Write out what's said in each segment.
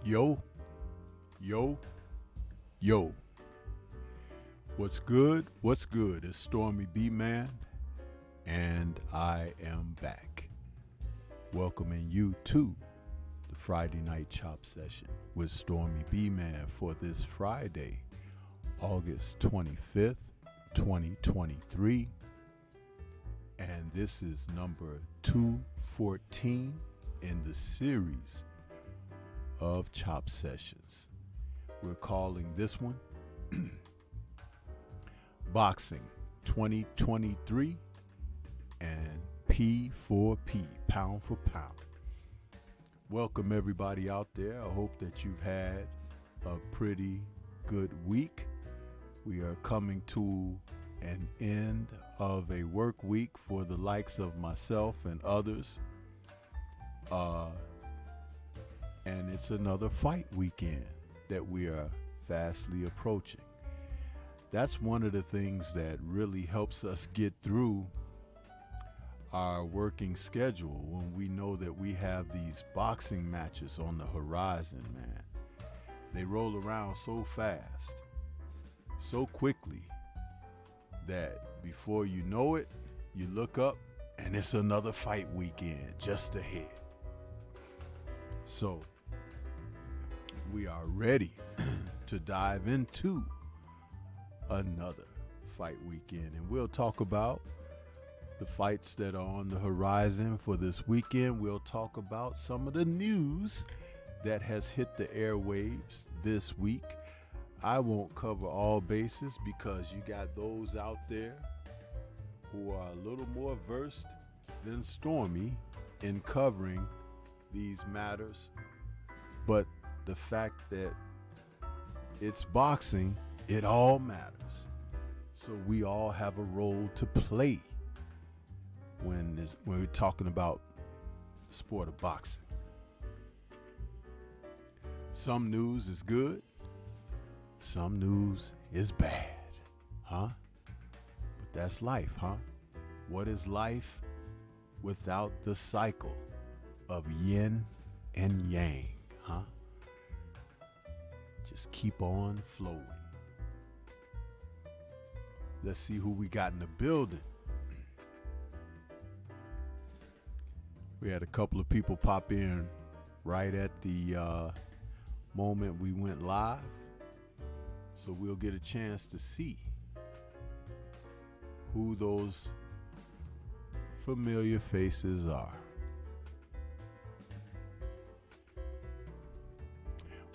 Yo, yo, yo. What's good? What's good? It's Stormybman, and I am back, welcoming you to the Friday Night Chop Session with Stormybman for this Friday, August 25th, 2023. And this is number 214 in the series of Chop Sessions. We're calling this one Boxing 2023 and P4P, pound for pound. Welcome everybody out there. I hope that you've had a pretty good week. We are coming to an end of a work week for the likes of myself and others. And it's another fight weekend that we are fastly approaching. That's one of the things that really helps us get through our working schedule when we know that we have these boxing matches on the horizon, man. They roll around so fast, so quickly, that before you know it, you look up and it's another fight weekend just ahead. So we are ready to dive into another fight weekend, and we'll talk about the fights that are on the horizon for this weekend. We'll talk about some of the news that has hit the airwaves this week. I won't cover all bases because you got those out there who are a little more versed than Stormy in covering these matters. But the fact that it's boxing, it all matters. So we all have a role to play when we're talking about the sport of boxing. Some news is good, some news is bad, huh? But that's life, huh? What is life without the cycle of yin and yang, huh? Just keep on flowing. Let's see who we got in the building. We had a couple of people pop in right at the moment we went live, so we'll get a chance to see who those familiar faces are.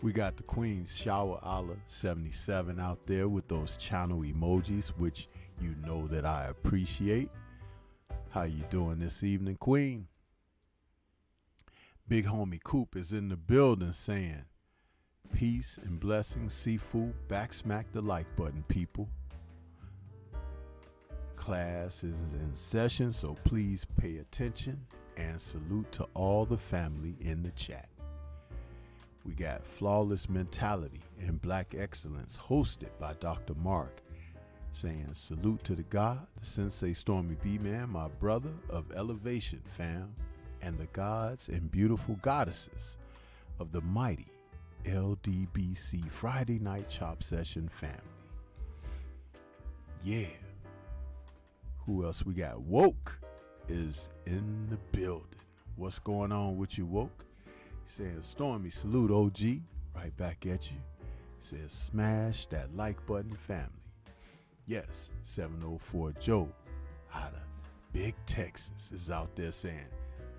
We got the Queen's Shower Allah 77 out there with those channel emojis, which you know that I appreciate. How you doing this evening, Queen? Big homie Coop is in the building saying, peace and blessings, Sifu. Backsmack the like button, people. Class is in session, so please pay attention, and salute to all the family in the chat. We got Flawless Mentality and Black Excellence, hosted by Dr. Mark, saying salute to the God, the Sensei Stormybman, my brother of elevation, fam, and the gods and beautiful goddesses of the mighty LDBC Friday Night Chop Session family. Yeah. Who else we got? Woke is in the building. What's going on with you, Woke? Saying Stormy, salute OG, right back at you. Says smash that like button, family. Yes, 704 Joe out of Big Texas is out there saying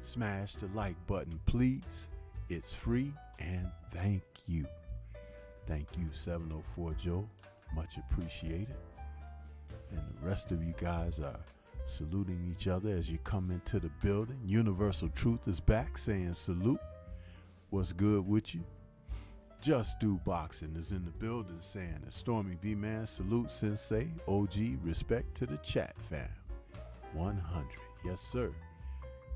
smash the like button, please. It's free, and thank you. Thank you, 704 Joe. Much appreciated. And the rest of you guys are saluting each other as you come into the building. Universal Truth is back saying salute. What's good with you? Just Do Boxing is in the building saying, Stormy B Man, salute Sensei, OG, respect to the chat fam. 100. Yes, sir.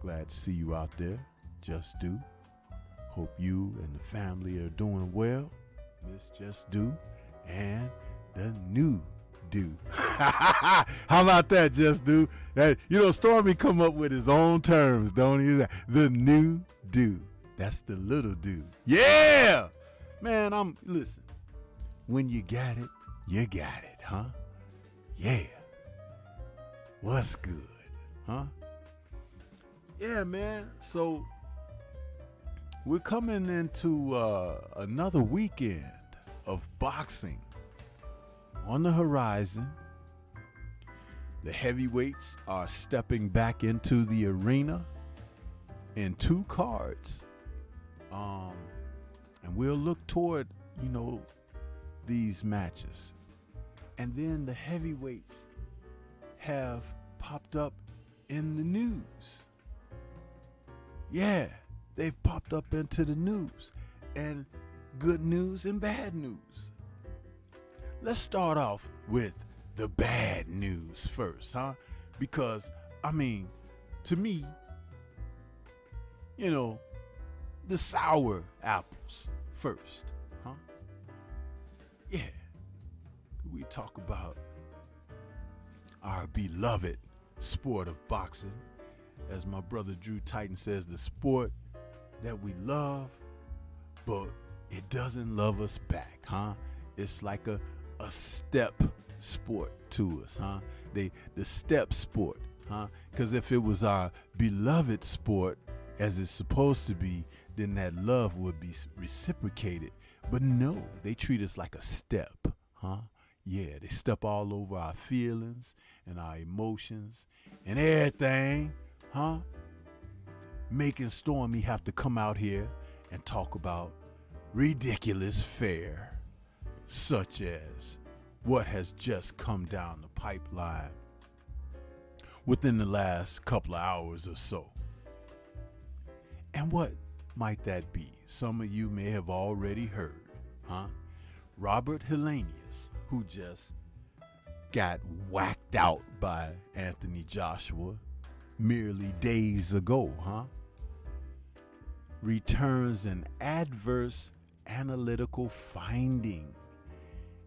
Glad to see you out there. Just Do. Hope you and the family are doing well. Miss Just Do and the new Do. How about that, Just Do? That, Stormy come up with his own terms, don't he? The new Do. That's the little dude. Yeah! Man, listen. When you got it, you got it, huh? Yeah. What's good, huh? Yeah, man. So we're coming into another weekend of boxing on the horizon. The heavyweights are stepping back into the arena in 2 cards. And we'll look toward, these matches. And then the heavyweights have popped up in the news. Yeah, they've popped up into the news. And good news and bad news. Let's start off with the bad news first, huh? Because, to me, the sour apples first, huh? Yeah. We talk about our beloved sport of boxing. As my brother Drew Titan says, the sport that we love, but it doesn't love us back, huh? It's like a step sport to us, huh? The step sport, huh? Because if it was our beloved sport, as it's supposed to be, then that love would be reciprocated. But no, they treat us like a step, huh? Yeah, they step all over our feelings and our emotions and everything, huh? Making Stormy have to come out here and talk about ridiculous fare, such as what has just come down the pipeline within the last couple of hours or so. And what might that be? Some of you may have already heard, huh? Robert Helenius, who just got whacked out by Anthony Joshua merely days ago, huh? Returns an adverse analytical finding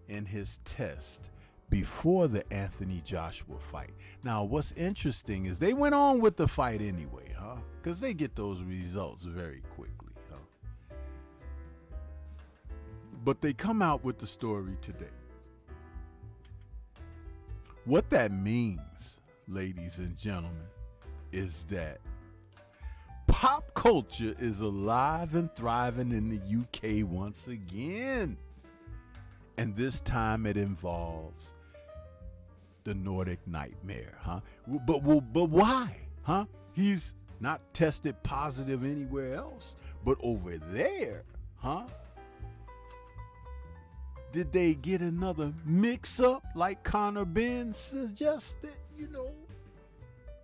in his test before the Anthony Joshua fight. Now, what's interesting is they went on with the fight anyway, huh? Because they get those results very quickly, huh? But they come out with the story today. What that means, ladies and gentlemen, is that pop culture is alive and thriving in the UK once again. And this time it involves the Nordic Nightmare, huh? But why, huh? He's not tested positive anywhere else, but over there, huh? Did they get another mix-up like Connor Ben suggested?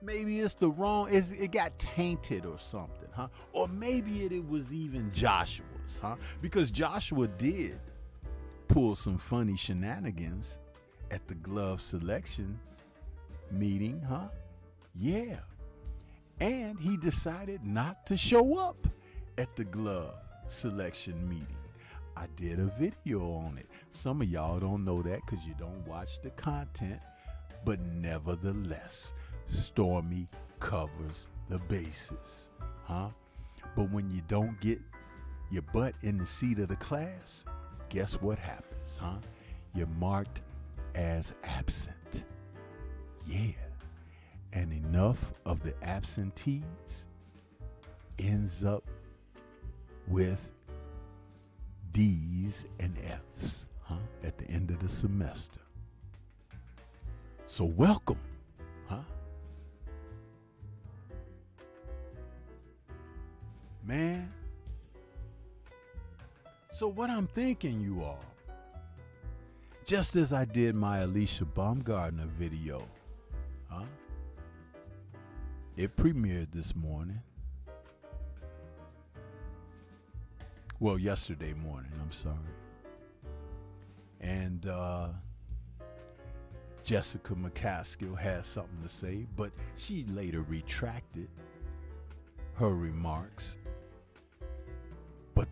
Maybe it's the wrong, it got tainted or something, huh? Or maybe it was even Joshua's, huh? Because Joshua did pull some funny shenanigans at the glove selection meeting, huh? Yeah. And he decided not to show up at the glove selection meeting. I did a video on it. Some of y'all don't know that because you don't watch the content, but nevertheless, Stormy covers the bases, huh? But when you don't get your butt in the seat of the class, guess what happens, huh? You're marked as absent. Yeah. And enough of the absentees ends up with D's and F's, huh? At the end of the semester. So welcome, huh? Man. So what I'm thinking, you all, just as I did my Alicia Baumgartner video, huh? It premiered this morning. Well, yesterday morning, I'm sorry. And Jessica McCaskill has something to say, but she later retracted her remarks. But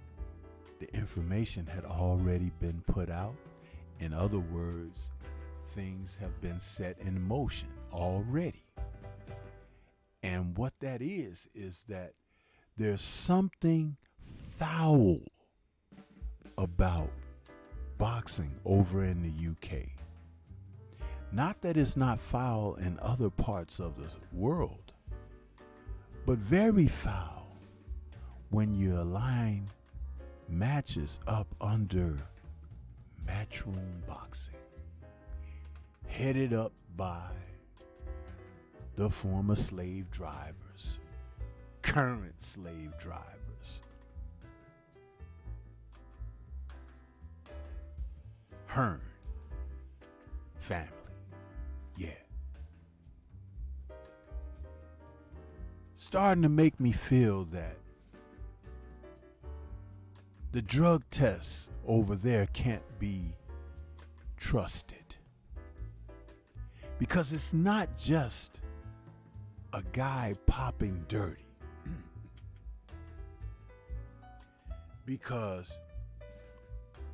the information had already been put out. In other words, things have been set in motion already. And what that is that there's something foul about boxing over in the UK. Not that it's not foul in other parts of the world, but very foul when you align matches up under Matchroom Boxing, headed up by the former slave drivers, current slave drivers, Hearn family. Yeah. Starting to make me feel that the drug tests over there can't be trusted. Because it's not just a guy popping dirty. Because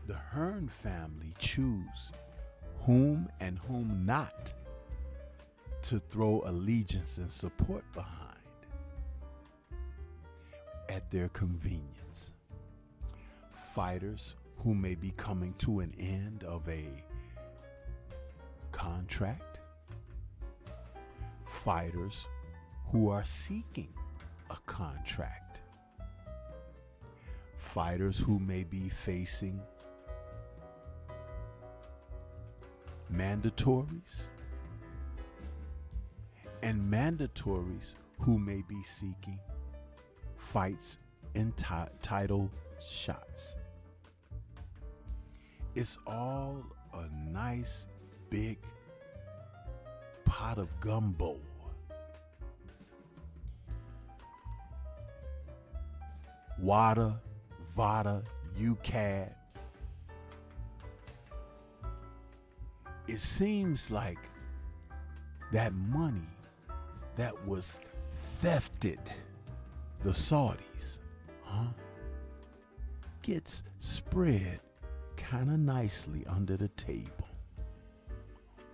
the Hearn family choose whom and whom not to throw allegiance and support behind at their convenience. Fighters who may be coming to an end of a contract. Fighters who are seeking a contract. Fighters who may be facing mandatories. And mandatories who may be seeking fights in title shots. It's all a nice big pot of gumbo. WADA, VADA, UCAD. It seems like that money that was thefted, the Saudis, gets spread kind of nicely under the table.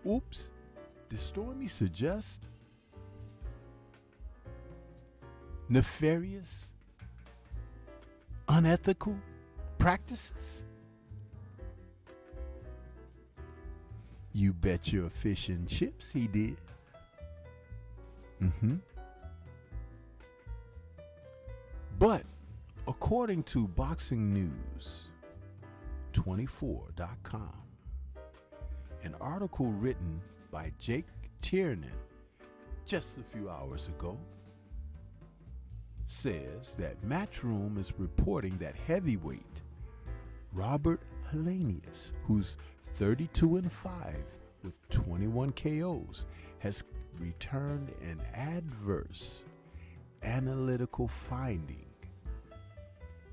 Oops, did Stormy suggest nefarious, unethical practices? You bet your fish and chips he did. But according to Boxing News 24.com, an article written by Jake Tiernan just a few hours ago says that Matchroom is reporting that heavyweight Robert Helenius, who's 32-5 with 21 KOs, has returned an adverse analytical finding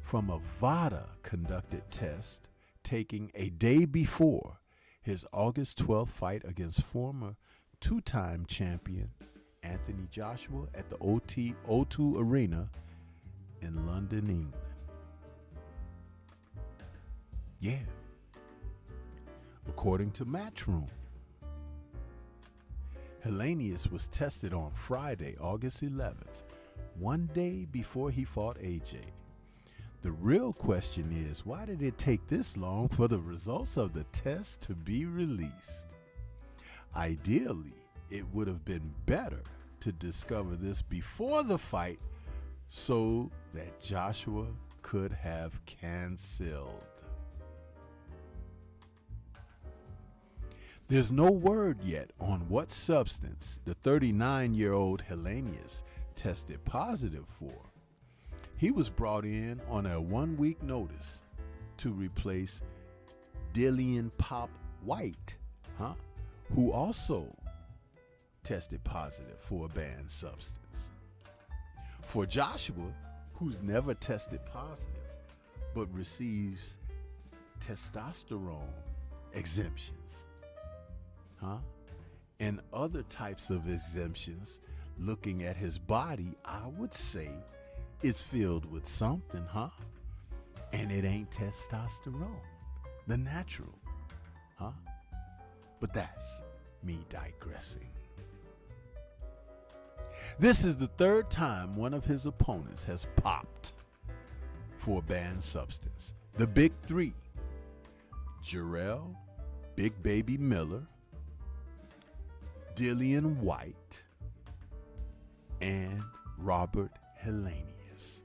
from a VADA conducted test taking a day before his August 12th fight against former two-time champion Anthony Joshua at the O2 Arena in London, England. Yeah. According to Matchroom, Helenius was tested on Friday, August 11th, one day before he fought AJ. The real question is, why did it take this long for the results of the test to be released? Ideally, it would have been better to discover this before the fight so that Joshua could have canceled. There's no word yet on what substance the 39-year-old Helenius tested positive for. He was brought in on a 1-week notice to replace Dillian Pop White, who also tested positive for a banned substance. For Joshua, who's never tested positive but receives testosterone exemptions, and other types of exemptions, looking at his body, I would say it's filled with something, and it ain't testosterone, the natural, but that's me digressing. This is the third time one of his opponents has popped for a banned substance. The big three Jarrell Big Baby Miller, Dillian White, and Robert Hellenius.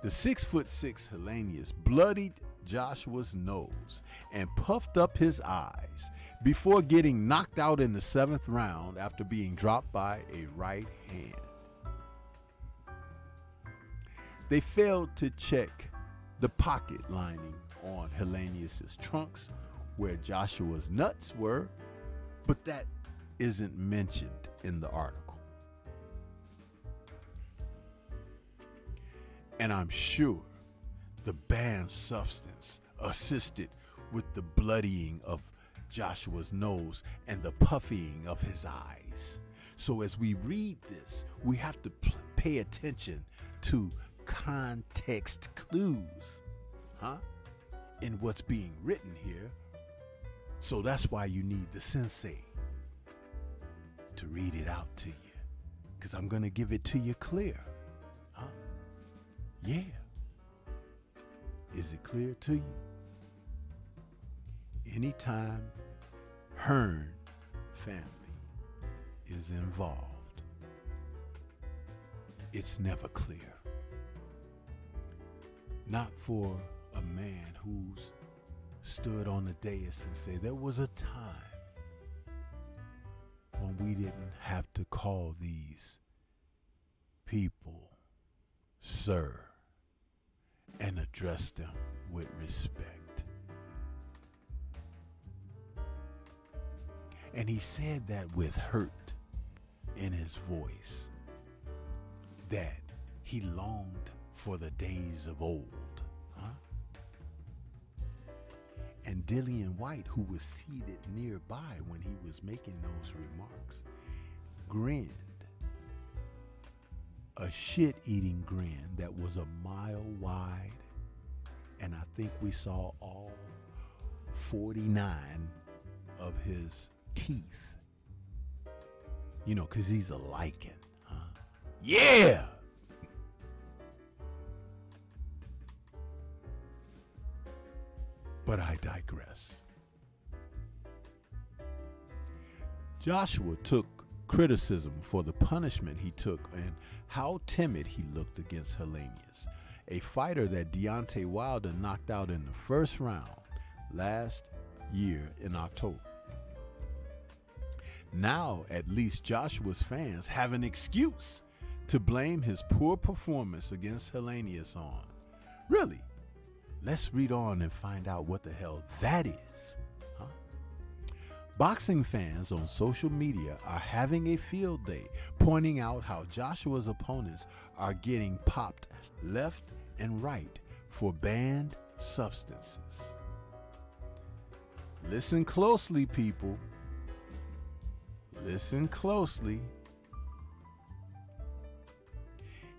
The 6'6" Hellenius bloodied Joshua's nose and puffed up his eyes before getting knocked out in the 7th round after being dropped by a right hand. They failed to check the pocket lining on Hellenius' trunks where Joshua's nuts were, but that isn't mentioned in the article. And I'm sure the banned substance assisted with the bloodying of Joshua's nose and the puffying of his eyes. So as we read this, we have to pay attention to context clues, in what's being written here. So that's why you need the sensei to read it out to you, because I'm going to give it to you clear. Yeah. Is it clear to you? Anytime Hearn family is involved, it's never clear. Not for a man who's stood on the dais and said there was a time when we didn't have to call these people sir and address them with respect. And he said that with hurt in his voice, that he longed for the days of old. And Dillian White, who was seated nearby when he was making those remarks, grinned. A shit-eating grin that was a mile wide, and I think we saw all 49 of his teeth. You know, because he's a lichen, Yeah! But I digress. Joshua took criticism for the punishment he took and how timid he looked against Hellenius, a fighter that Deontay Wilder knocked out in the 1st round last year in October. Now, at least Joshua's fans have an excuse to blame his poor performance against Hellenius on. Really? Let's read on and find out what the hell that is. Boxing fans on social media are having a field day, pointing out how Joshua's opponents are getting popped left and right for banned substances. Listen closely, people. Listen closely.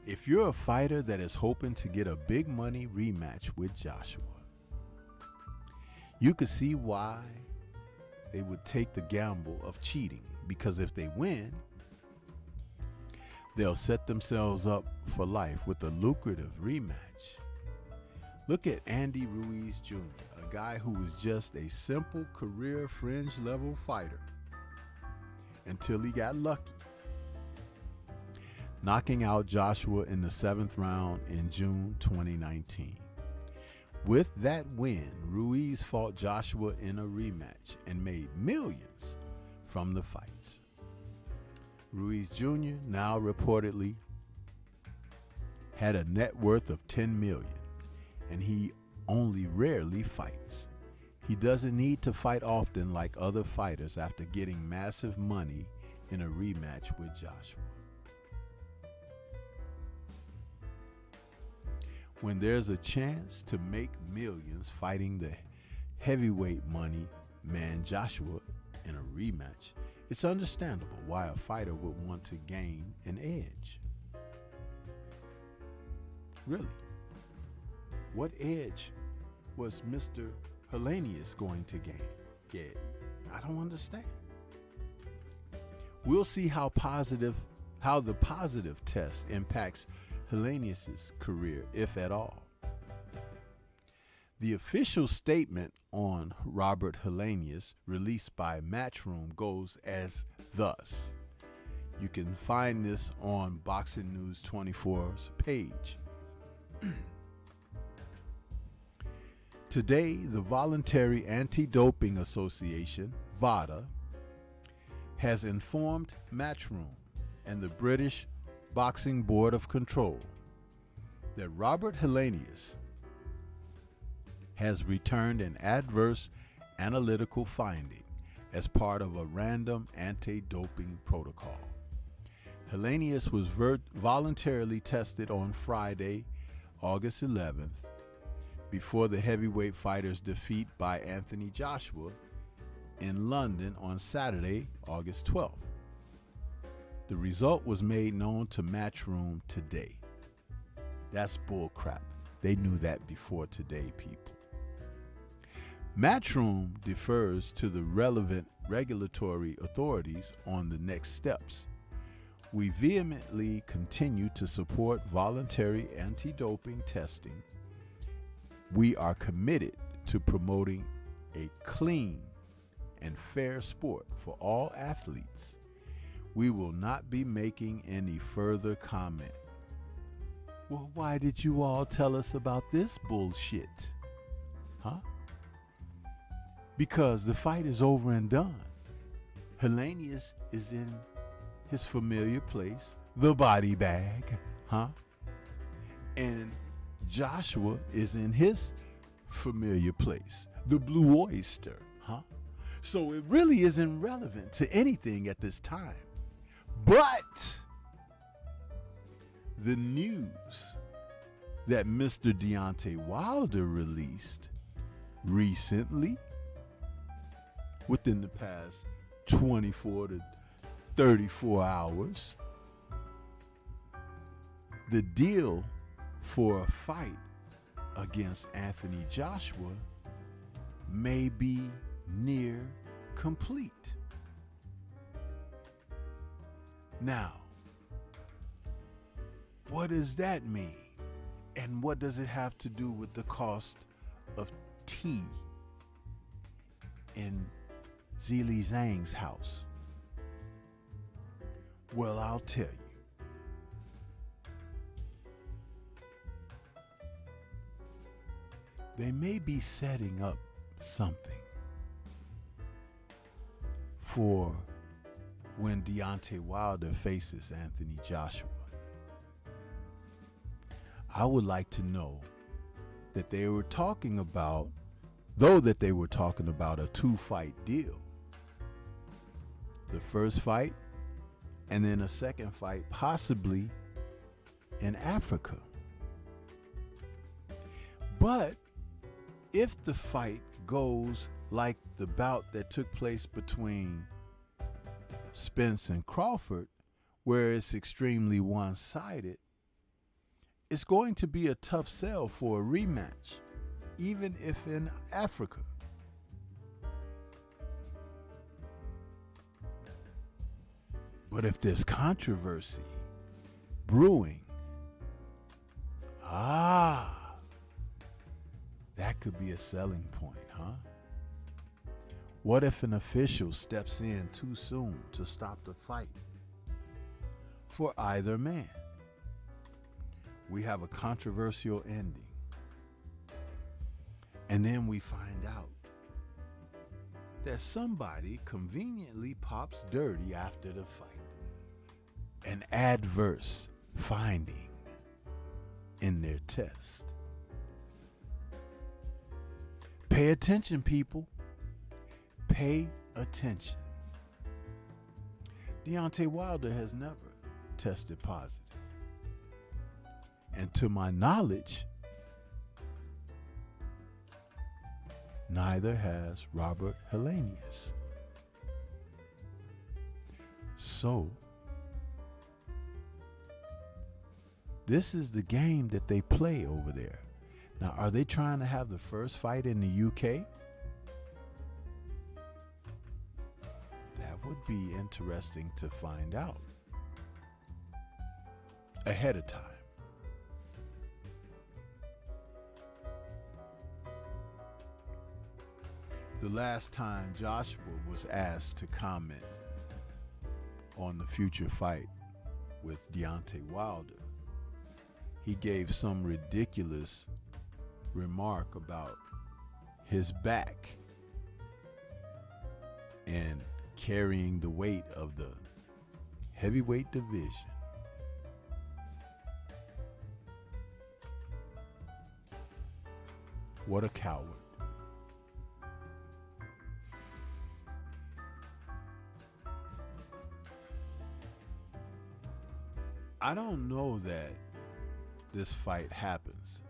If you're a fighter that is hoping to get a big money rematch with Joshua, you could see why they would take the gamble of cheating, because if they win, they'll set themselves up for life with a lucrative rematch. Look at Andy Ruiz Jr., a guy who was just a simple career fringe level fighter until he got lucky, knocking out Joshua in the 7th round in June 2019. With that win, Ruiz fought Joshua in a rematch and made millions from the fights. Ruiz Jr. now reportedly had a net worth of $10 million, and he only rarely fights. He doesn't need to fight often like other fighters after getting massive money in a rematch with Joshua. When there's a chance to make millions fighting the heavyweight money man Joshua in a rematch, it's understandable why a fighter would want to gain an edge. Really? What edge was Mr. Hellenius going to gain? I don't understand. We'll see how the positive test impacts Hellenius' career, if at all. The official statement on Robert Helenius, released by Matchroom, goes as thus. You can find this on Boxing News 24's page. Today, the Voluntary Anti-Doping Association, VADA, has informed Matchroom and the British Boxing Board of Control that Robert Helenius has returned an adverse analytical finding as part of a random anti-doping protocol. Helenius was voluntarily tested on Friday, August 11th, before the heavyweight fighter's defeat by Anthony Joshua in London on Saturday, August 12th. The result was made known to Matchroom today. That's bullcrap. They knew that before today, people. Matchroom defers to the relevant regulatory authorities on the next steps. We vehemently continue to support voluntary anti-doping testing. We are committed to promoting a clean and fair sport for all athletes. We will not be making any further comment. Well, why did you all tell us about this bullshit? Huh? Because the fight is over and done. Helenius is in his familiar place, the body bag, huh? And Joshua is in his familiar place, the blue oyster, huh? So it really isn't relevant to anything at this time. But the news that Mr. Deontay Wilder released recently, within the past 24 to 34 hours, the deal for a fight against Anthony Joshua may be near complete. Now, what does that mean? And what does it have to do with the cost of tea in Zili Zhang's house? Well, I'll tell you. They may be setting up something for when Deontay Wilder faces Anthony Joshua. I would like to know that they were talking about, though that they were talking about a 2-fight deal. The first fight and then a second fight possibly in Africa. But if the fight goes like the bout that took place between Spence and Crawford, where it's extremely one-sided, it's going to be a tough sell for a rematch, even if in Africa. But if there's controversy brewing, that could be a selling point, huh? What if an official steps in too soon to stop the fight for either man? We have a controversial ending. And then we find out that somebody conveniently pops dirty after the fight. An adverse finding in their test. Pay attention, people. Pay attention. Deontay Wilder has never tested positive. And to my knowledge, neither has Robert Helenius. So, this is the game that they play over there. Now, are they trying to have the first fight in the UK? That would be interesting to find out ahead of time. the last time Joshua was asked to comment on the future fight with Deontay Wilder, he gave some ridiculous remark about his back and carrying the weight of the heavyweight division. What a coward. I don't know that this fight happens.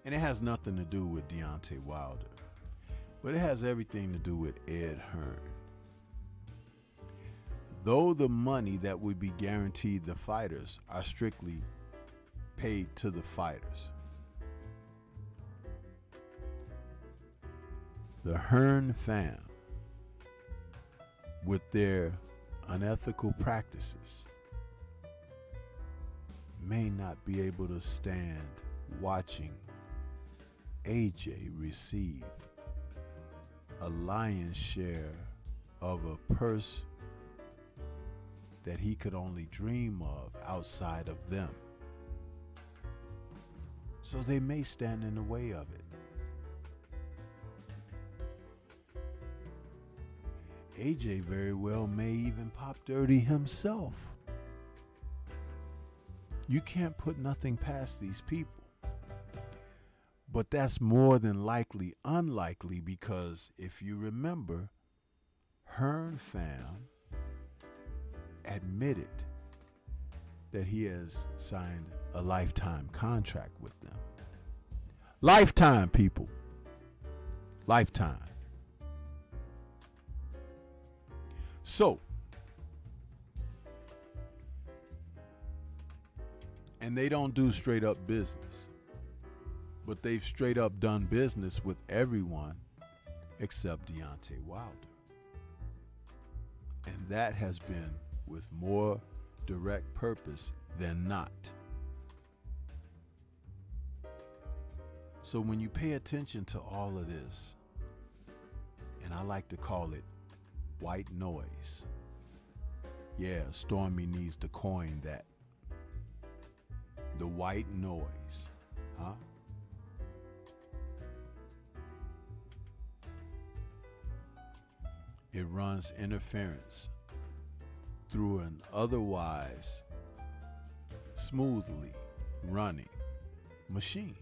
And it has nothing to do with Deontay Wilder. But it has everything to do with Ed Hearn. Though the money that would be guaranteed the fighters are strictly paid to the fighters, the Hearn fam, with their unethical practices, may not be able to stand watching AJ receive a lion's share of a purse that he could only dream of outside of them. So they may stand in the way of it. AJ very well may even pop dirty himself. You can't put nothing past these people. But that's more than likely unlikely, because if you remember, Hearn fam admitted that he has signed a lifetime contract with them. Lifetime, people. Lifetime. So, and they don't do straight up business, but they've straight up done business with everyone except Deontay Wilder. And that has been with more direct purpose than not. So when you pay attention to all of this, and I like to call it white noise. Yeah, Stormy needs to coin that. The white noise, huh? It runs interference through an otherwise smoothly running machine.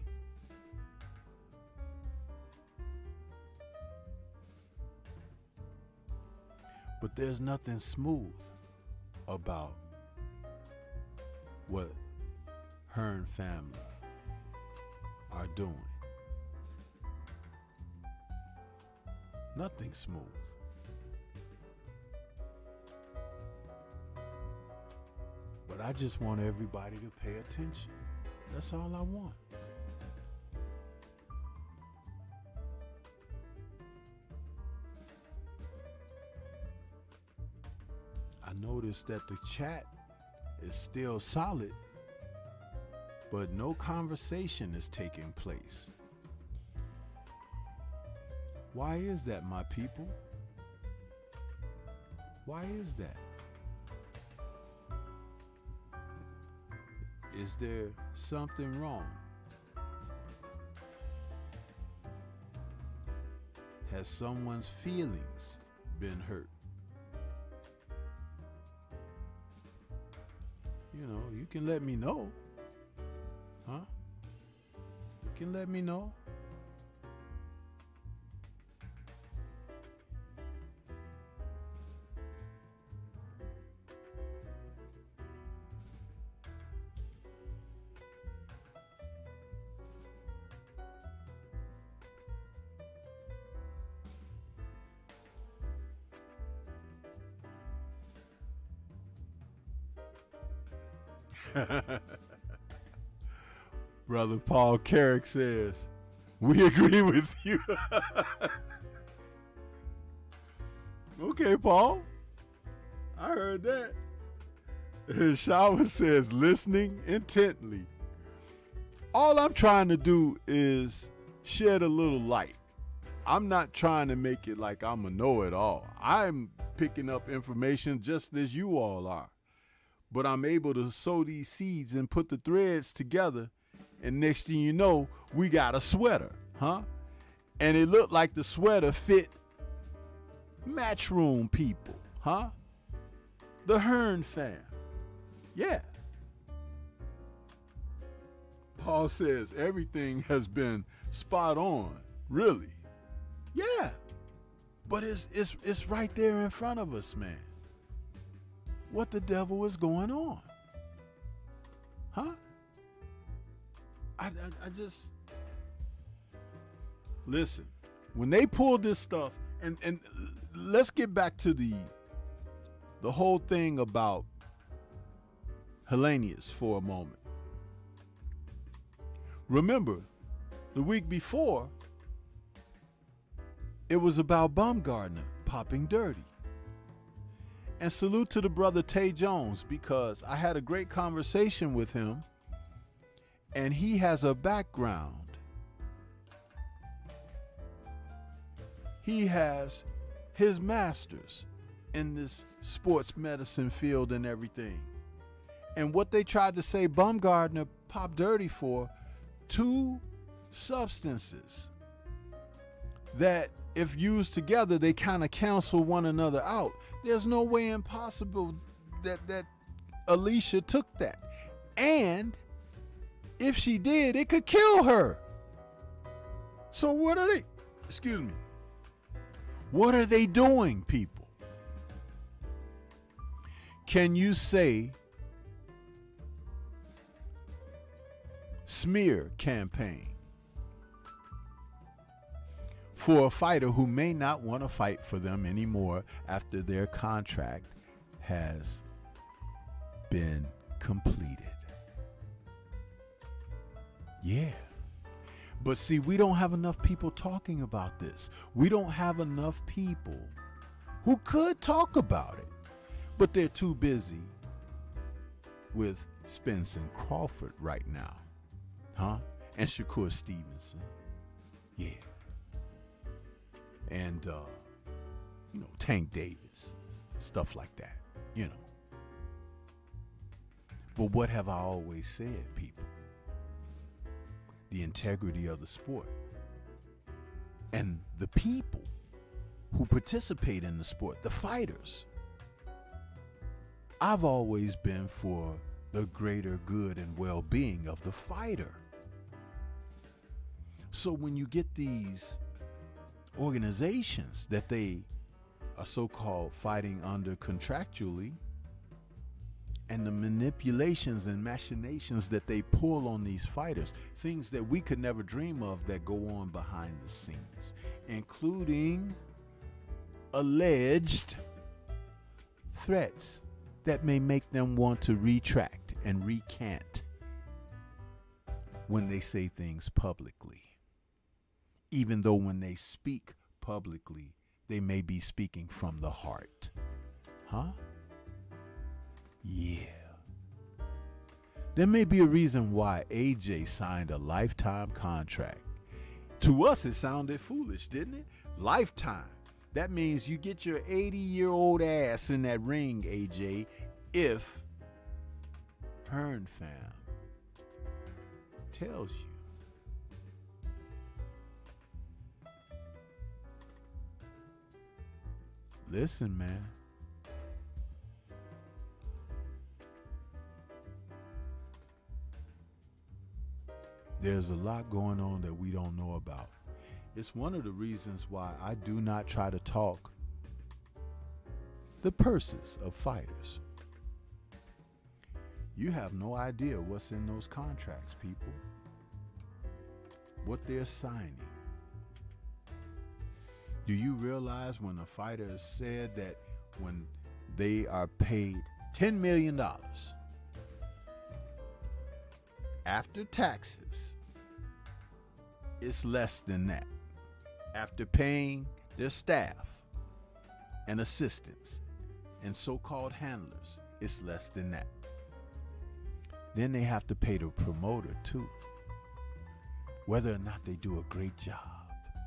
But there's nothing smooth about what Hearn family are doing. Nothing smooth. But I just want everybody to pay attention. That's all I want. I noticed that the chat is still solid, but no conversation is taking place. Why is that, my people? Why is that? Is there something wrong? Has someone's feelings been hurt? You know, you can let me know. Huh? You can let me know. Brother Paul Carrick says, we agree with you. Okay, Paul. I heard that. Shawa says, listening intently. All I'm trying to do is shed a little light. I'm not trying to make it like I'm a know-it-all. I'm picking up information just as you all are. But I'm able to sow these seeds and put the threads together. And next thing you know, we got a sweater, huh? And it looked like the sweater fit Matchroom people, huh? The Hearn fam. Yeah. Paul says everything has been spot on. Really? Yeah. But it's right there in front of us, man. What the devil is going on? Huh? I just listen. When they pulled this stuff, and let's get back to the whole thing about Hellenius for a moment. Remember, the week before, it was about Baumgartner popping dirty. And salute to the brother Tay Jones, because I had a great conversation with him, and he has a background. He has his master's in this sports medicine field and everything. And what they tried to say Baumgartner popped dirty for, 2 substances that if used together, they kind of cancel one another out. There's no way impossible that Alicia took that. And if she did, it could kill her. So what are they, what are they doing, people? Can you say smear campaign for a fighter who may not want to fight for them anymore after their contract has been completed? Yeah. But see, we don't have enough people talking about this. We don't have enough people who could talk about it, but they're too busy with Spence and Crawford right now. Huh? And Shakur Stevenson. Yeah. And, Tank Davis. Stuff like that, But what have I always said, people? The integrity of the sport. And the people who participate in the sport, the fighters. I've always been for the greater good and well-being of the fighter. So when you get these organizations that they are so-called fighting under contractually, and the manipulations and machinations that they pull on these fighters, things that we could never dream of that go on behind the scenes, including alleged threats that may make them want to retract and recant when they say things publicly. Even though when they speak publicly, they may be speaking from the heart. Huh? Yeah. There may be a reason why AJ signed a lifetime contract. To us, it sounded foolish, didn't it? Lifetime. That means you get your 80-year-old ass in that ring, AJ, if Hearn fam tells you. Listen, man. There's a lot going on that we don't know about. It's one of the reasons why I do not try to talk the purses of fighters. You have no idea what's in those contracts, people. What they're signing. Do you realize when a fighter has said that when they are paid $10 million after taxes, it's less than that. After paying their staff and assistants and so-called handlers, it's less than that. Then they have to pay the promoter too, whether or not they do a great job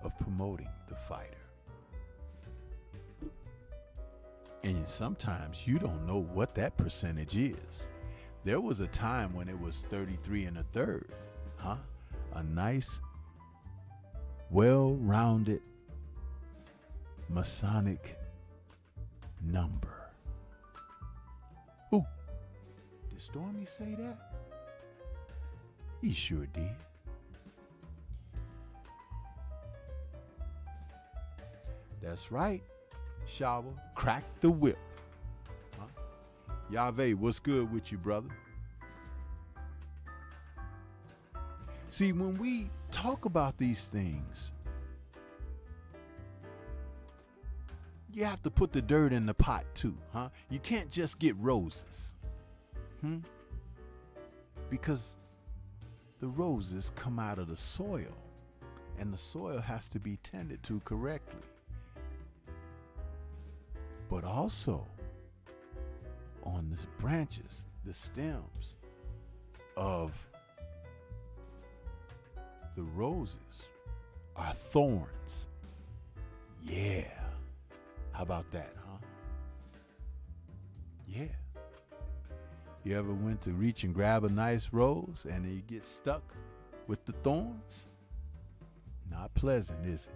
of promoting the fighter. And sometimes you don't know what that percentage is. There was a time when it was 33 1/3, huh? A nice, well-rounded Masonic number. Ooh, did Stormy say that? He sure did. That's right. Shower, crack the whip. Huh? Yahweh, what's good with you, brother? See, when we talk about these things, you have to put the dirt in the pot too, huh? You can't just get roses. Because the roses come out of the soil, and the soil has to be tended to correctly. But also on the branches, the stems of the roses are thorns. Yeah. How about that, huh? Yeah. You ever went to reach and grab a nice rose and then you get stuck with the thorns? Not pleasant, is it?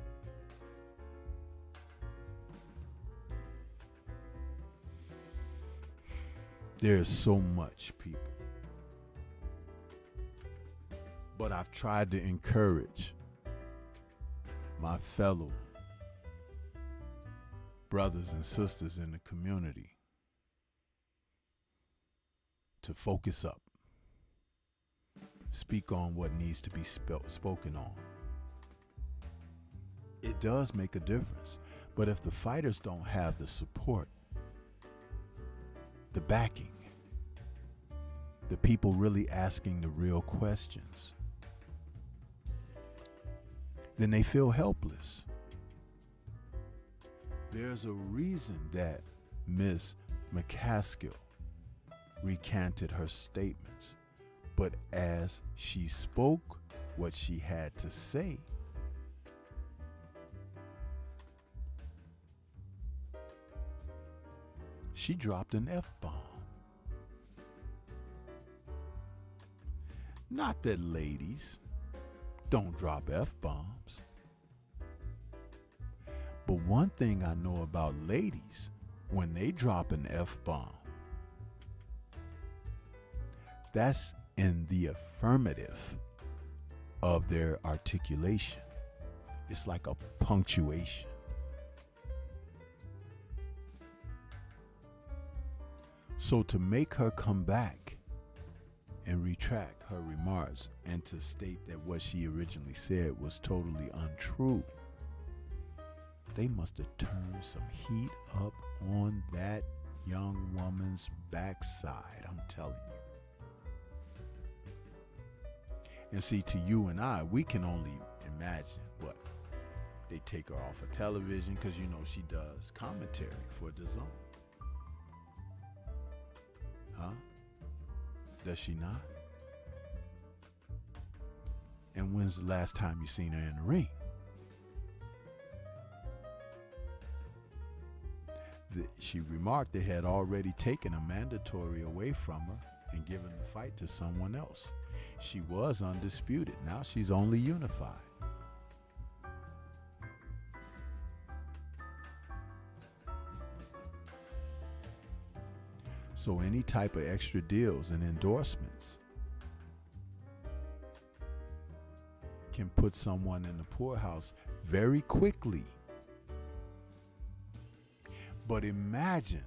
There's so much, people. But I've tried to encourage my fellow brothers and sisters in the community to focus up. Speak on what needs to be spoken on. It does make a difference. But if the fighters don't have the support, the backing, the people really asking the real questions, then they feel helpless. There's a reason that Ms. McCaskill recanted her statements, but as she spoke what she had to say, she dropped an F-bomb. Not that ladies don't drop F-bombs. But one thing I know about ladies, when they drop an F-bomb, that's in the affirmative of their articulation. It's like a punctuation. So to make her come back and retract her remarks and to state that what she originally said was totally untrue, they must have turned some heat up on that young woman's backside, I'm telling you. And see, to you and I, we can only imagine what they take her off of television, because you know she does commentary for the Zone. Huh? Does she not? And when's the last time you seen her in the ring? She remarked they had already taken a mandatory away from her and given the fight to someone else. She was undisputed. Now she's only unified. So any type of extra deals and endorsements can put someone in the poorhouse very quickly. But imagine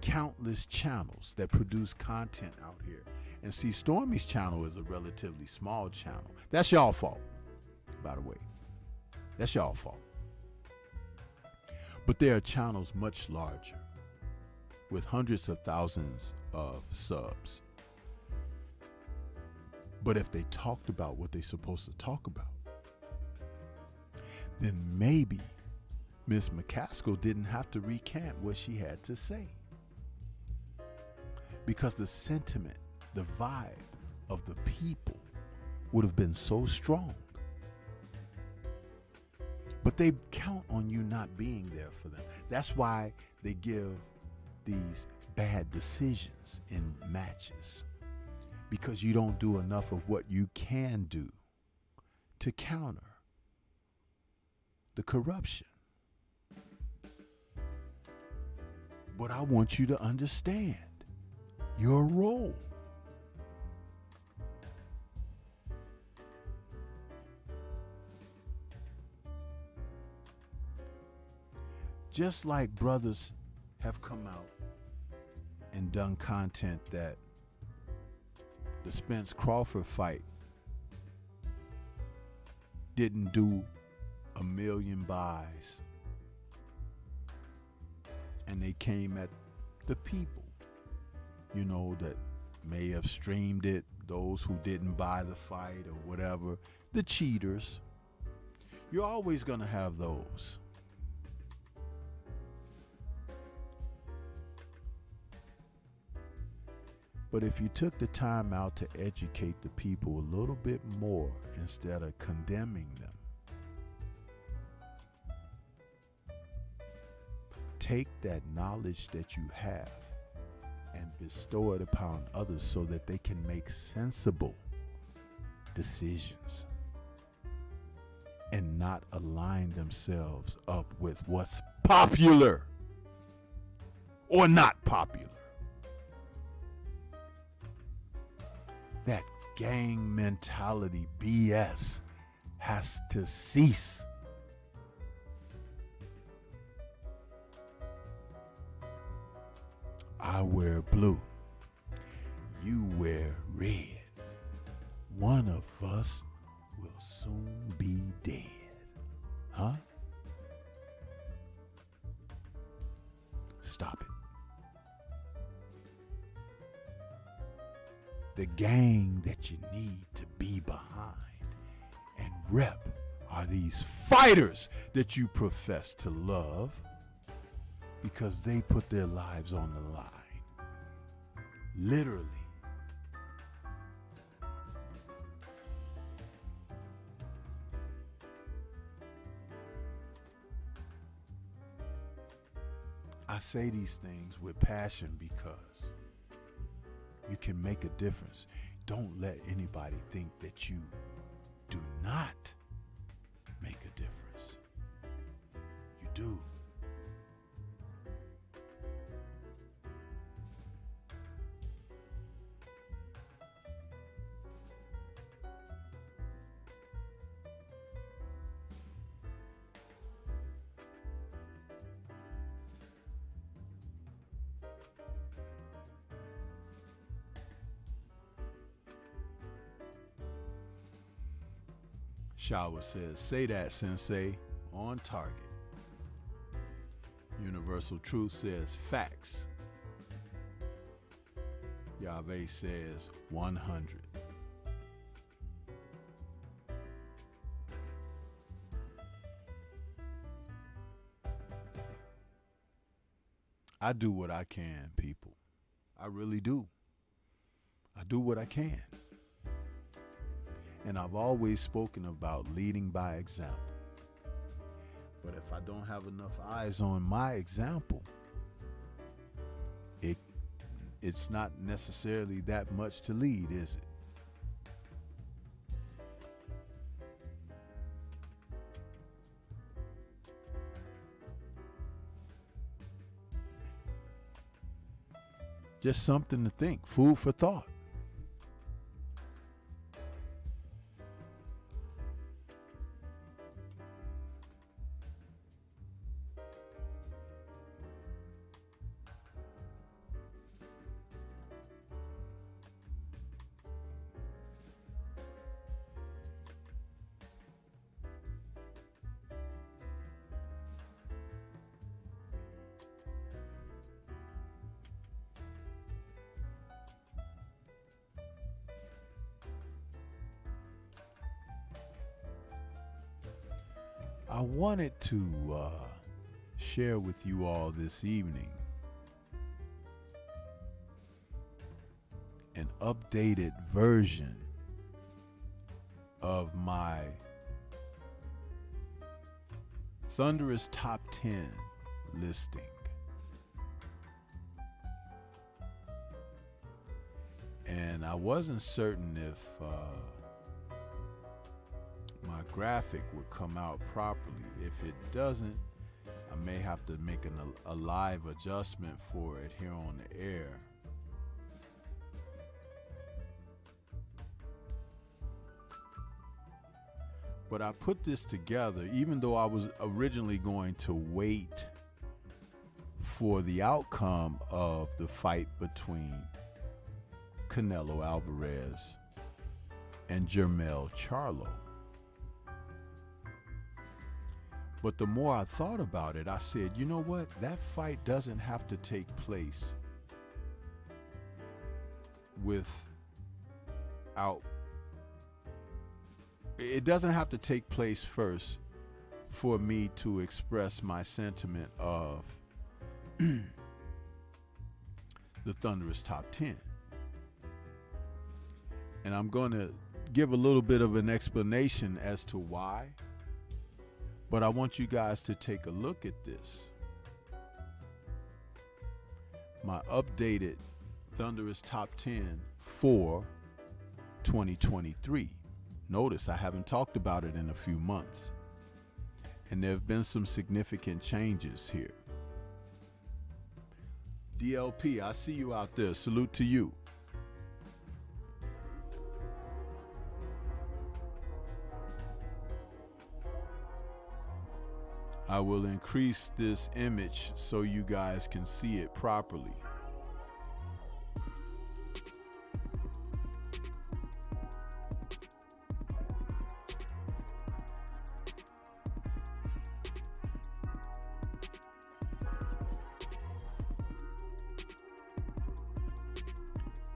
countless channels that produce content out here. And see, Stormy's channel is a relatively small channel. That's y'all fault, by the way. That's y'all fault. But there are channels much larger with hundreds of thousands of subs. But if they talked about what they're supposed to talk about, then maybe Miss McCaskill didn't have to recant what she had to say. Because the sentiment, the vibe of the people would have been so strong. But they count on you not being there for them. That's why they give these bad decisions in matches, because you don't do enough of what you can do to counter the corruption. But I want you to understand your role. Just like brothers have come out and done content that the Spence Crawford fight didn't do 1 million buys, and they came at the people, you know, that may have streamed it, those who didn't buy the fight or whatever, the cheaters. You're always going to have those. But if you took the time out to educate the people a little bit more instead of condemning them, take that knowledge that you have and bestow it upon others so that they can make sensible decisions and not align themselves up with what's popular or not popular. That gang mentality BS has to cease. I wear blue. You wear red. One of us will soon be dead. Huh? Stop it. The gang that you need to be behind and rep are these fighters that you profess to love, because they put their lives on the line. Literally. I say these things with passion because you can make a difference. Don't let anybody think that you do not make a difference. You do. Shower says, say that, Sensei, on target. Universal Truth says, facts. Yahweh says, 100. I do what I can, people. I really do. I do what I can. And I've always spoken about leading by example. But if I don't have enough eyes on my example, it's not necessarily that much to lead, is it? Just something to think, food for thought. I wanted to share with you all this evening an updated version of my Thunderous Top 10 listing. And I wasn't certain if my graphic would come out properly. If it doesn't, I may have to make a live adjustment for it here on the air. But I put this together, even though I was originally going to wait for the outcome of the fight between Canelo Alvarez and Jermell Charlo. But the more I thought about it, I said, you know what? That fight doesn't have to take place it doesn't have to take place first for me to express my sentiment of the Thunderous Top 10. And I'm going to give a little bit of an explanation as to why, but I want you guys to take a look at this. My updated Thunderous Top 10 for 2023. Notice I haven't talked about it in a few months, and there have been some significant changes here. DLP, I see you out there. Salute to you. I will increase this image so you guys can see it properly.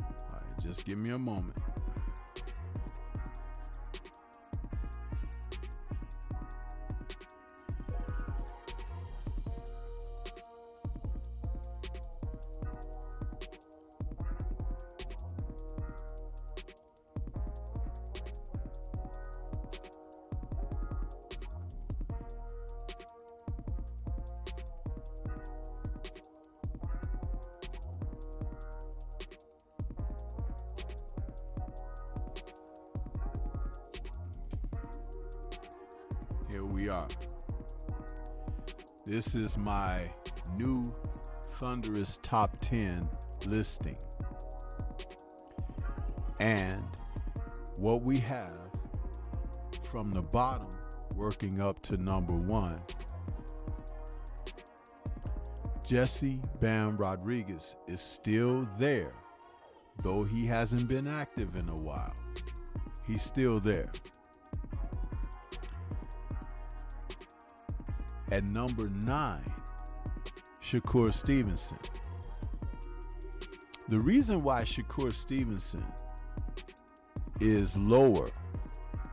All right, just give me a moment. Here we are. This is my new Thunderous Top 10 listing. And what we have from the bottom working up to number 1, Jesse Bam Rodriguez is still there, though he hasn't been active in a while. He's still there. At number 9, Shakur Stevenson. The reason why Shakur Stevenson is lower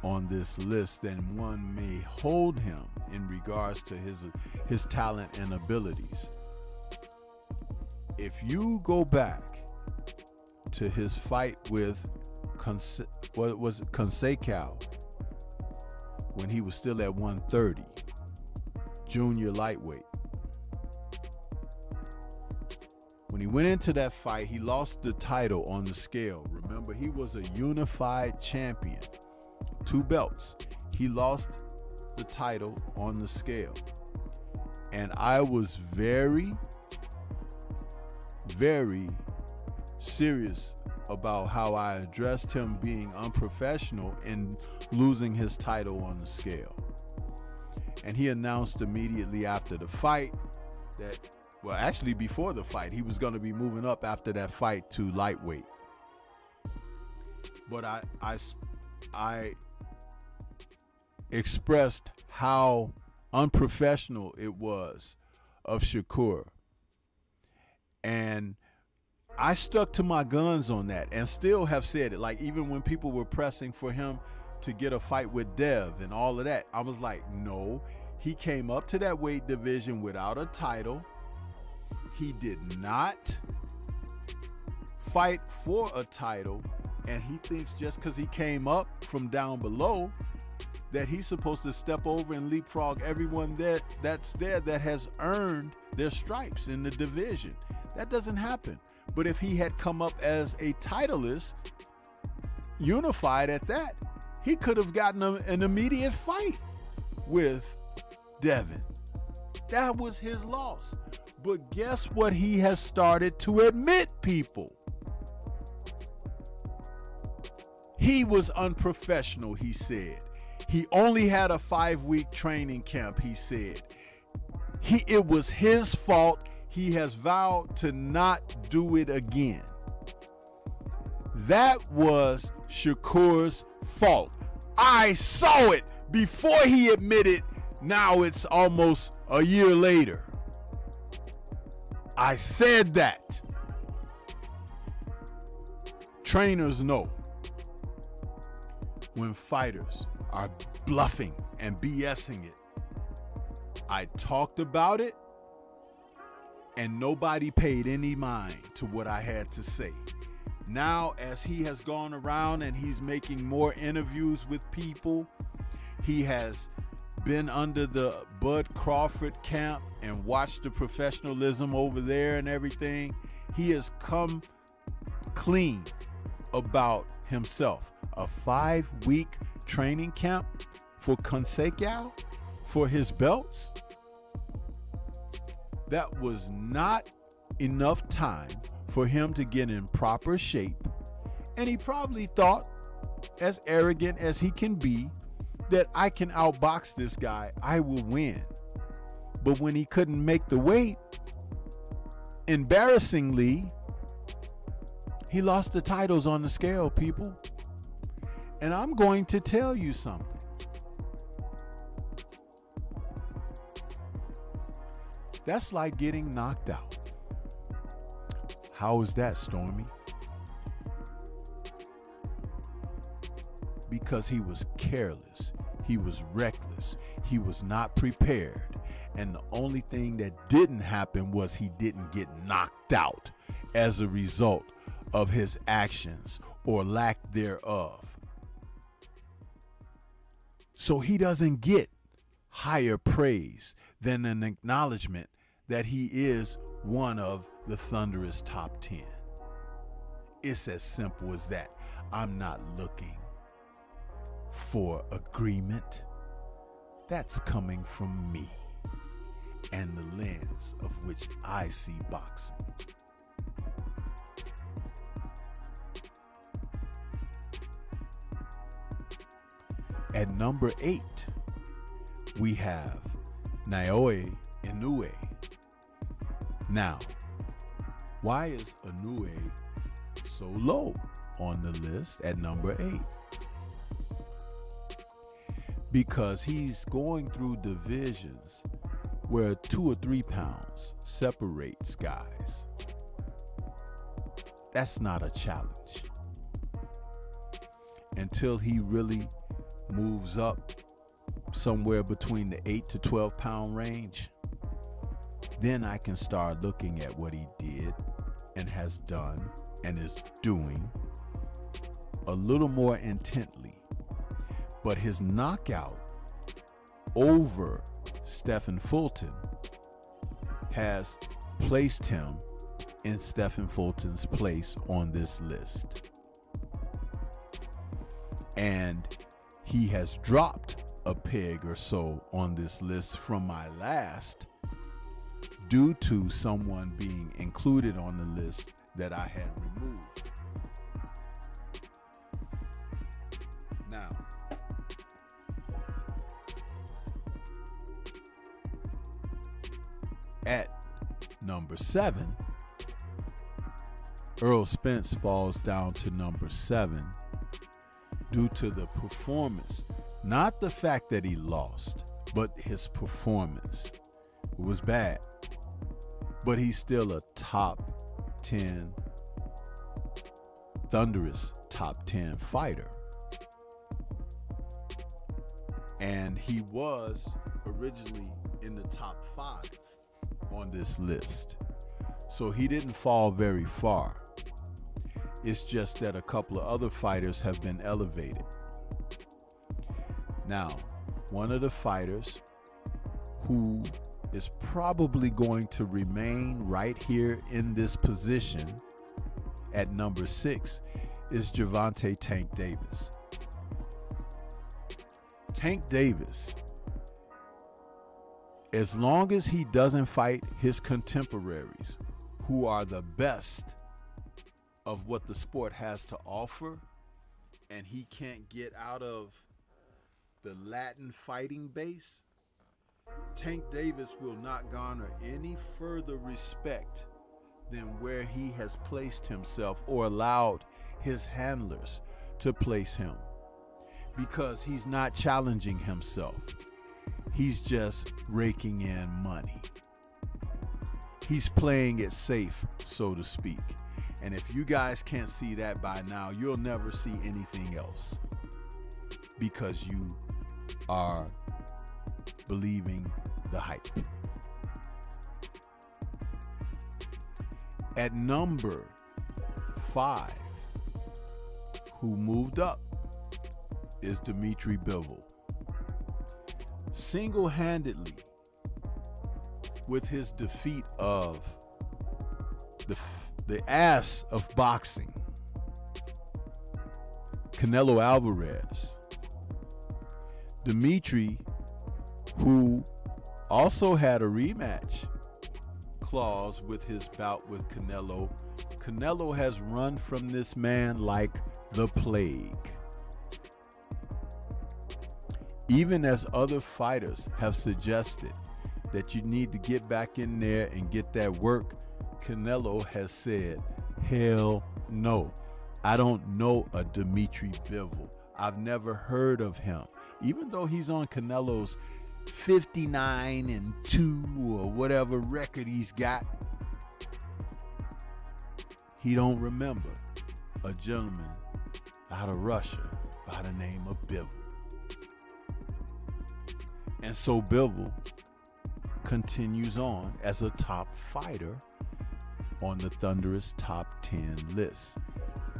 on this list than one may hold him in regards to his talent and abilities. If you go back to his fight with Consecal when he was still at 130, junior lightweight. When he went into that fight, he lost the title on the scale. Remember, he was a unified champion, 2 belts. He lost the title on the scale. And I was very, very serious about how I addressed him being unprofessional in losing his title on the scale. And he announced immediately after the fight that, well, actually before the fight, he was going to be moving up after that fight to lightweight. But I expressed how unprofessional it was of Shakur. And I stuck to my guns on that and still have said it. Like, even when people were pressing for him to get a fight with Dev and all of that, I was like, no, he came up to that weight division without a title. He did not fight for a title, and he thinks just because he came up from down below that he's supposed to step over and leapfrog everyone that's there that has earned their stripes in the division. That doesn't happen. But if he had come up as a titleist, unified at that, he could have gotten an immediate fight with Devin. That was his loss. But guess what he has started to admit, people? He was unprofessional, he said. He only had a 5-week training camp, he said. It was his fault. He has vowed to not do it again. That was Shakur's fault. I saw it before he admitted. Now it's almost a year later. I said that. Trainers know when fighters are bluffing and BSing it. I talked about it, and nobody paid any mind to what I had to say. Now, as he has gone around and he's making more interviews with people, he has been under the Bud Crawford camp and watched the professionalism over there and everything. He has come clean about himself. A 5-week training camp for Consequao for his belts. That was not enough time for him to get in proper shape. And he probably thought, as arrogant as he can be, that I can outbox this guy, I will win. But when he couldn't make the weight, embarrassingly, he lost the titles on the scale, people. And I'm going to tell you something. That's like getting knocked out. How is that, Stormy? Because he was careless. He was reckless. He was not prepared. And the only thing that didn't happen was he didn't get knocked out as a result of his actions or lack thereof. So he doesn't get higher praise than an acknowledgement that he is one of the Thunderous top 10. It's as simple as that. I'm not looking for agreement. That's coming from me and the lens of which I see boxing. At number 8, we have Naoya Inoue. Now, why is Inoue so low on the list at number 8? Because he's going through divisions where 2 or 3 pounds separates guys. That's not a challenge. Until he really moves up somewhere between the 8 to 12 pound range, then I can start looking at what he did and has done and is doing a little more intently. But his knockout over Stephen Fulton has placed him in Stephen Fulton's place on this list. And he has dropped a peg or so on this list from my last due to someone being included on the list that I had removed. Now, at number 7, Earl Spence falls down to number 7 due to the performance. Not the fact that he lost, but his performance. It was bad. But he's still a top 10, thunderous top 10 fighter. And he was originally in the top 5 on this list. So he didn't fall very far. It's just that a couple of other fighters have been elevated. Now, one of the fighters who is probably going to remain right here in this position at number 6 is Gervonta Tank Davis. Tank Davis, as long as he doesn't fight his contemporaries, who are the best of what the sport has to offer, and he can't get out of the Latin fighting base, Tank Davis will not garner any further respect than where he has placed himself or allowed his handlers to place him, because he's not challenging himself. He's just raking in money. He's playing it safe, so to speak. And if you guys can't see that by now, you'll never see anything else, because you are believing the hype. At number 5, who moved up, is Dmitry Bivol. Single-handedly, with his defeat of the ass of boxing, Canelo Alvarez, Dmitry, who also had a rematch clause with his bout with Canelo. Canelo has run from this man like the plague. Even as other fighters have suggested that you need to get back in there and get that work, Canelo has said, hell no. I don't know a Dmitry Bivol. I've never heard of him. Even though he's on Canelo's 59-2 or whatever record he's got, he don't remember a gentleman out of Russia by the name of Bivol. And so Bivol continues on as a top fighter on the Thunderous top 10 list.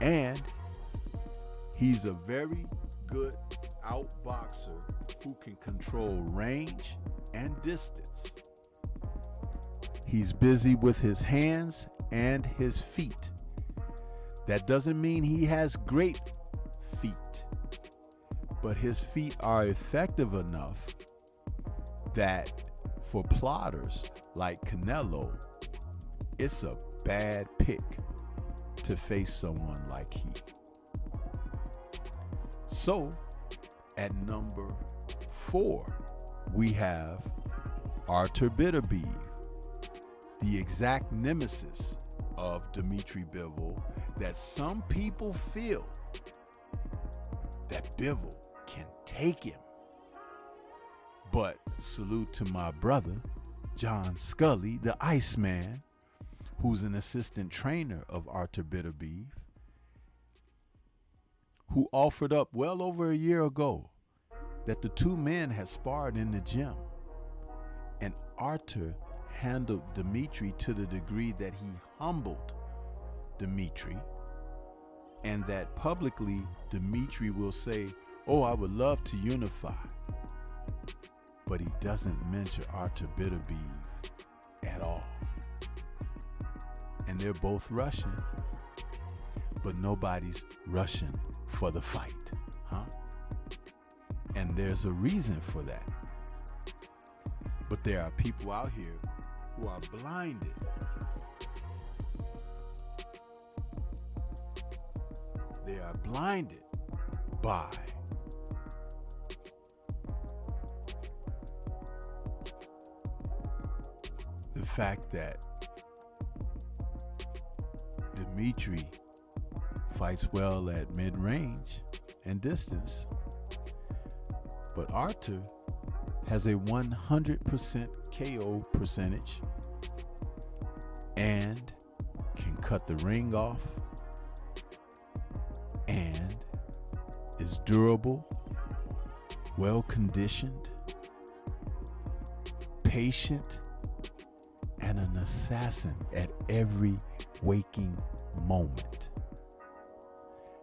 And he's a very good outboxer who can control range and distance. He's busy with his hands and his feet. That doesn't mean he has great feet, but his feet are effective enough that for plotters like Canelo, it's a bad pick to face someone like he. So, at number 4, we have Artur Beterbiev, the exact nemesis of Dmitry Bivol, that some people feel that Bivol can take him. But salute to my brother, John Scully, the Iceman, who's an assistant trainer of Artur Beterbiev, who offered up well over a year ago that the two men had sparred in the gym. And Artur handled Dmitry to the degree that he humbled Dmitry, and that publicly Dmitry will say, oh, I would love to unify. But he doesn't mention Artur Beterbiev at all. And they're both Russian, but nobody's rushing for the fight, huh? And there's a reason for that. But there are people out here who are blinded. They are blinded by the fact that Dmitry fights well at mid-range and distance, but Artur has a 100% KO percentage and can cut the ring off and is durable, well-conditioned, patient, and an assassin at every waking moment.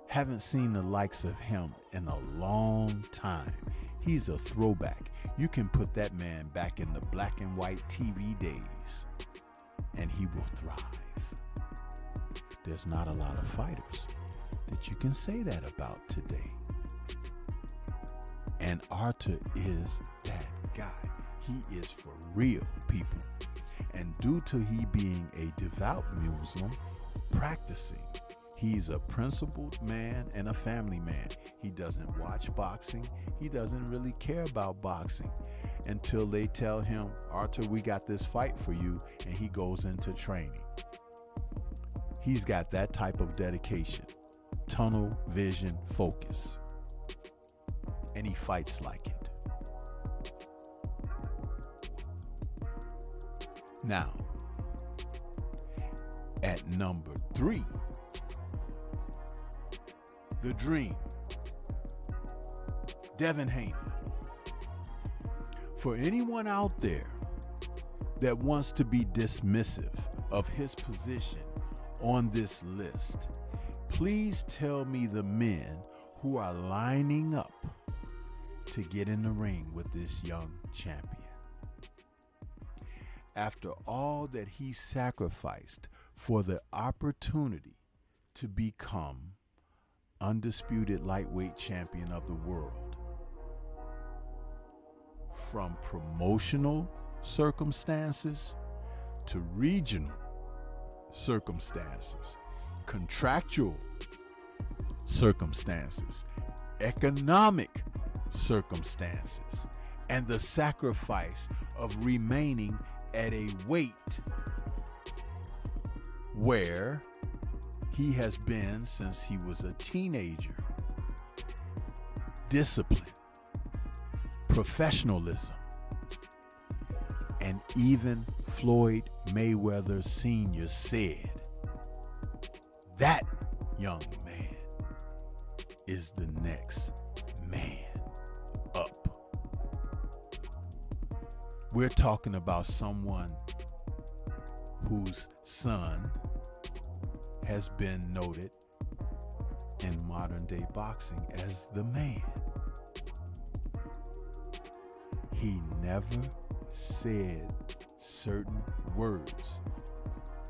Haven't seen the likes of him in a long time. He's a throwback. You can put that man back in the black and white TV days, and he will thrive. There's not a lot of fighters that you can say that about today. And Arthur is that guy. He is for real, people. And due to he being a devout Muslim, practicing, he's a principled man and a family man. He doesn't watch boxing. He doesn't really care about boxing until they tell him, Arthur, we got this fight for you, and he goes into training. He's got that type of dedication, tunnel vision, focus, and he fights like it. Now, at number 3, the Dream, Devin Haney. For anyone out there that wants to be dismissive of his position on this list, please tell me the men who are lining up to get in the ring with this young champion. After all that he sacrificed for the opportunity to become undisputed lightweight champion of the world, from promotional circumstances to regional circumstances, contractual circumstances, economic circumstances, and the sacrifice of remaining at a weight where he has been since he was a teenager. Discipline, professionalism, and even Floyd Mayweather Sr. said, that young man is the next man up. We're talking about someone whose son has been noted in modern day boxing as the man. He never said certain words,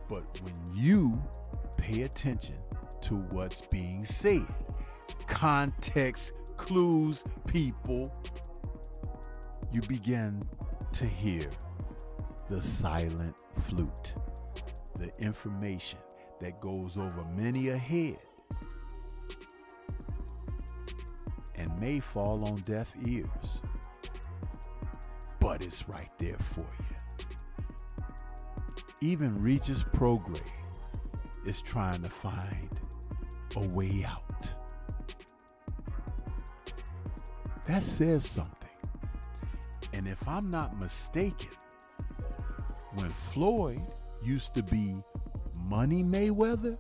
but when you pay attention to what's being said, context clues, people, you begin to hear the silent flute, the information that goes over many a head and may fall on deaf ears, but it's right there for you. Even Regis Prograis is trying to find a way out. That says something. And if I'm not mistaken, when Floyd used to be Money Mayweather,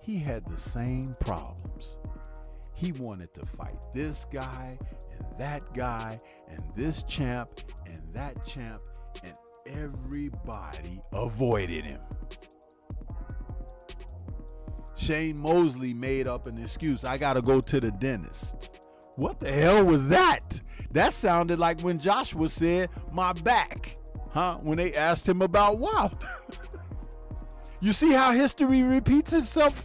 he had the same problems. He wanted to fight this guy and that guy and this champ and that champ, and everybody avoided him. Shane Mosley made up an excuse. I gotta go to the dentist. What the hell was that? That sounded like when Joshua said, my back, when they asked him about Wilder. You see how history repeats itself?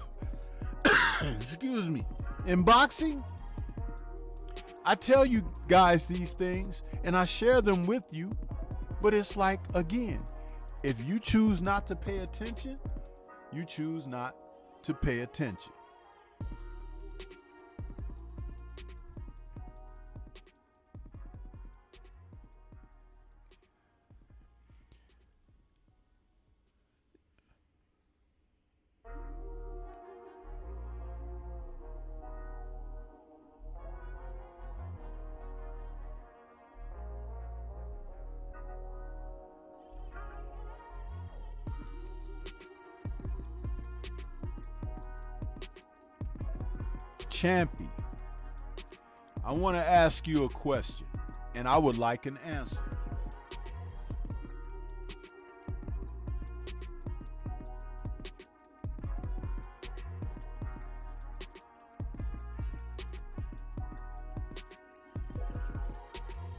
Excuse me. In boxing, I tell you guys these things and I share them with you, but it's like, again, if you choose not to pay attention, you choose not to pay attention. Champy, I want to ask you a question, and I would like an answer.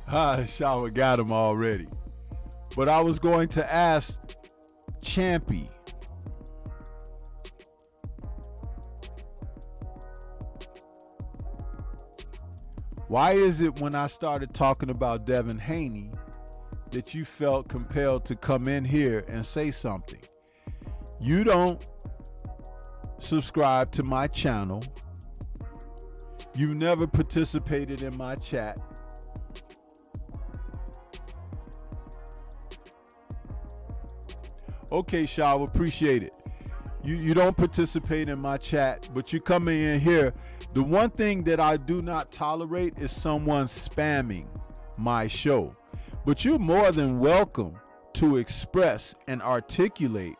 Shower got him already. But I was going to ask Champy. Why is it when I started talking about Devin Haney that you felt compelled to come in here and say something? You don't subscribe to my channel. You've never participated in my chat. Okay, Shaw, appreciate it. You don't participate in my chat, but you come in here. The one thing that I do not tolerate is someone spamming my show. But you're more than welcome to express and articulate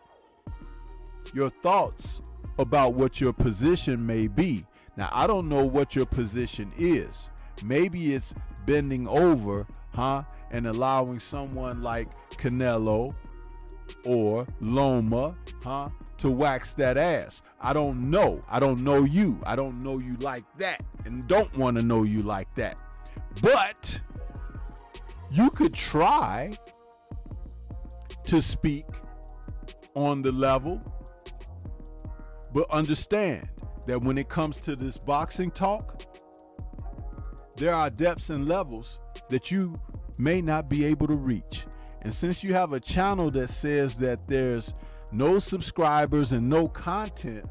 your thoughts about what your position may be. Now, I don't know what your position is. Maybe it's bending over, and allowing someone like Canelo or Loma, to wax that ass. I don't know. I don't know you. I don't know you like that, and don't want to know you like that. But you could try to speak on the level, but understand that when it comes to this boxing talk, there are depths and levels that you may not be able to reach. And since you have a channel that says that there's no subscribers and no content,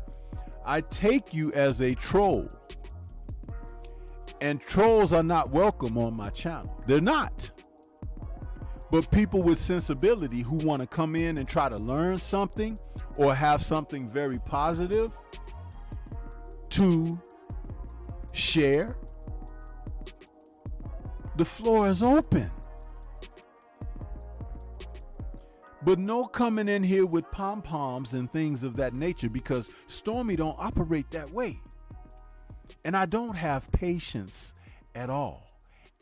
I take you as a troll. And trolls are not welcome on my channel. They're not. But people with sensibility who want to come in and try to learn something or have something very positive to share, the floor is open. But no coming in here with pom-poms and things of that nature, because Stormy don't operate that way. And I don't have patience at all.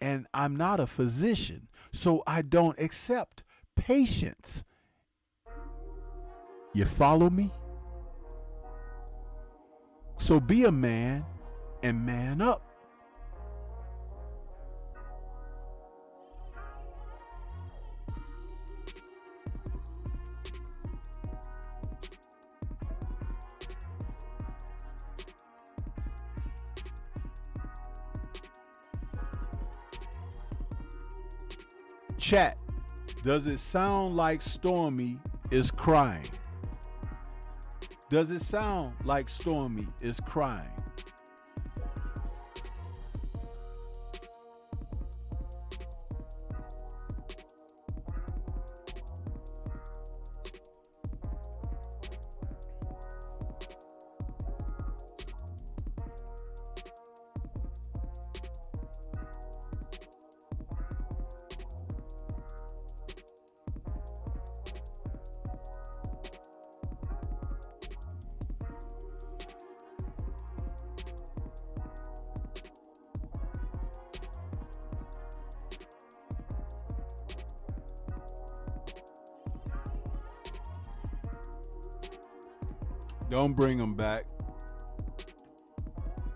And I'm not a physician, so I don't accept patience. You follow me? So be a man and man up. Chat, does it sound like Stormy is crying? Does it sound like Stormy is crying? Don't bring him back.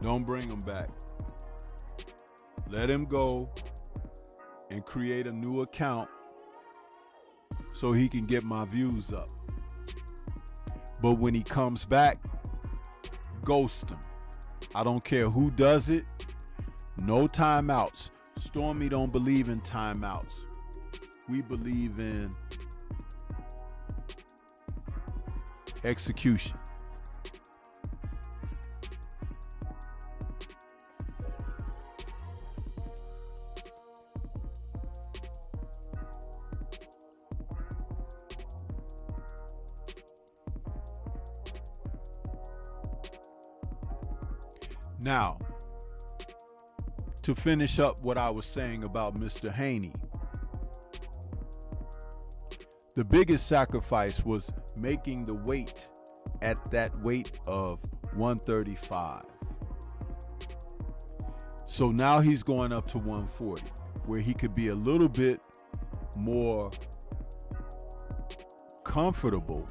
Don't bring him back. Let him go and create a new account so he can get my views up. But when he comes back, ghost him. I don't care who does it. No timeouts. Stormy don't believe in timeouts. We believe in execution. Now, to finish up what I was saying about Mr. Haney, the biggest sacrifice was making the weight at that weight of 135. So now he's going up to 140, where he could be a little bit more comfortable.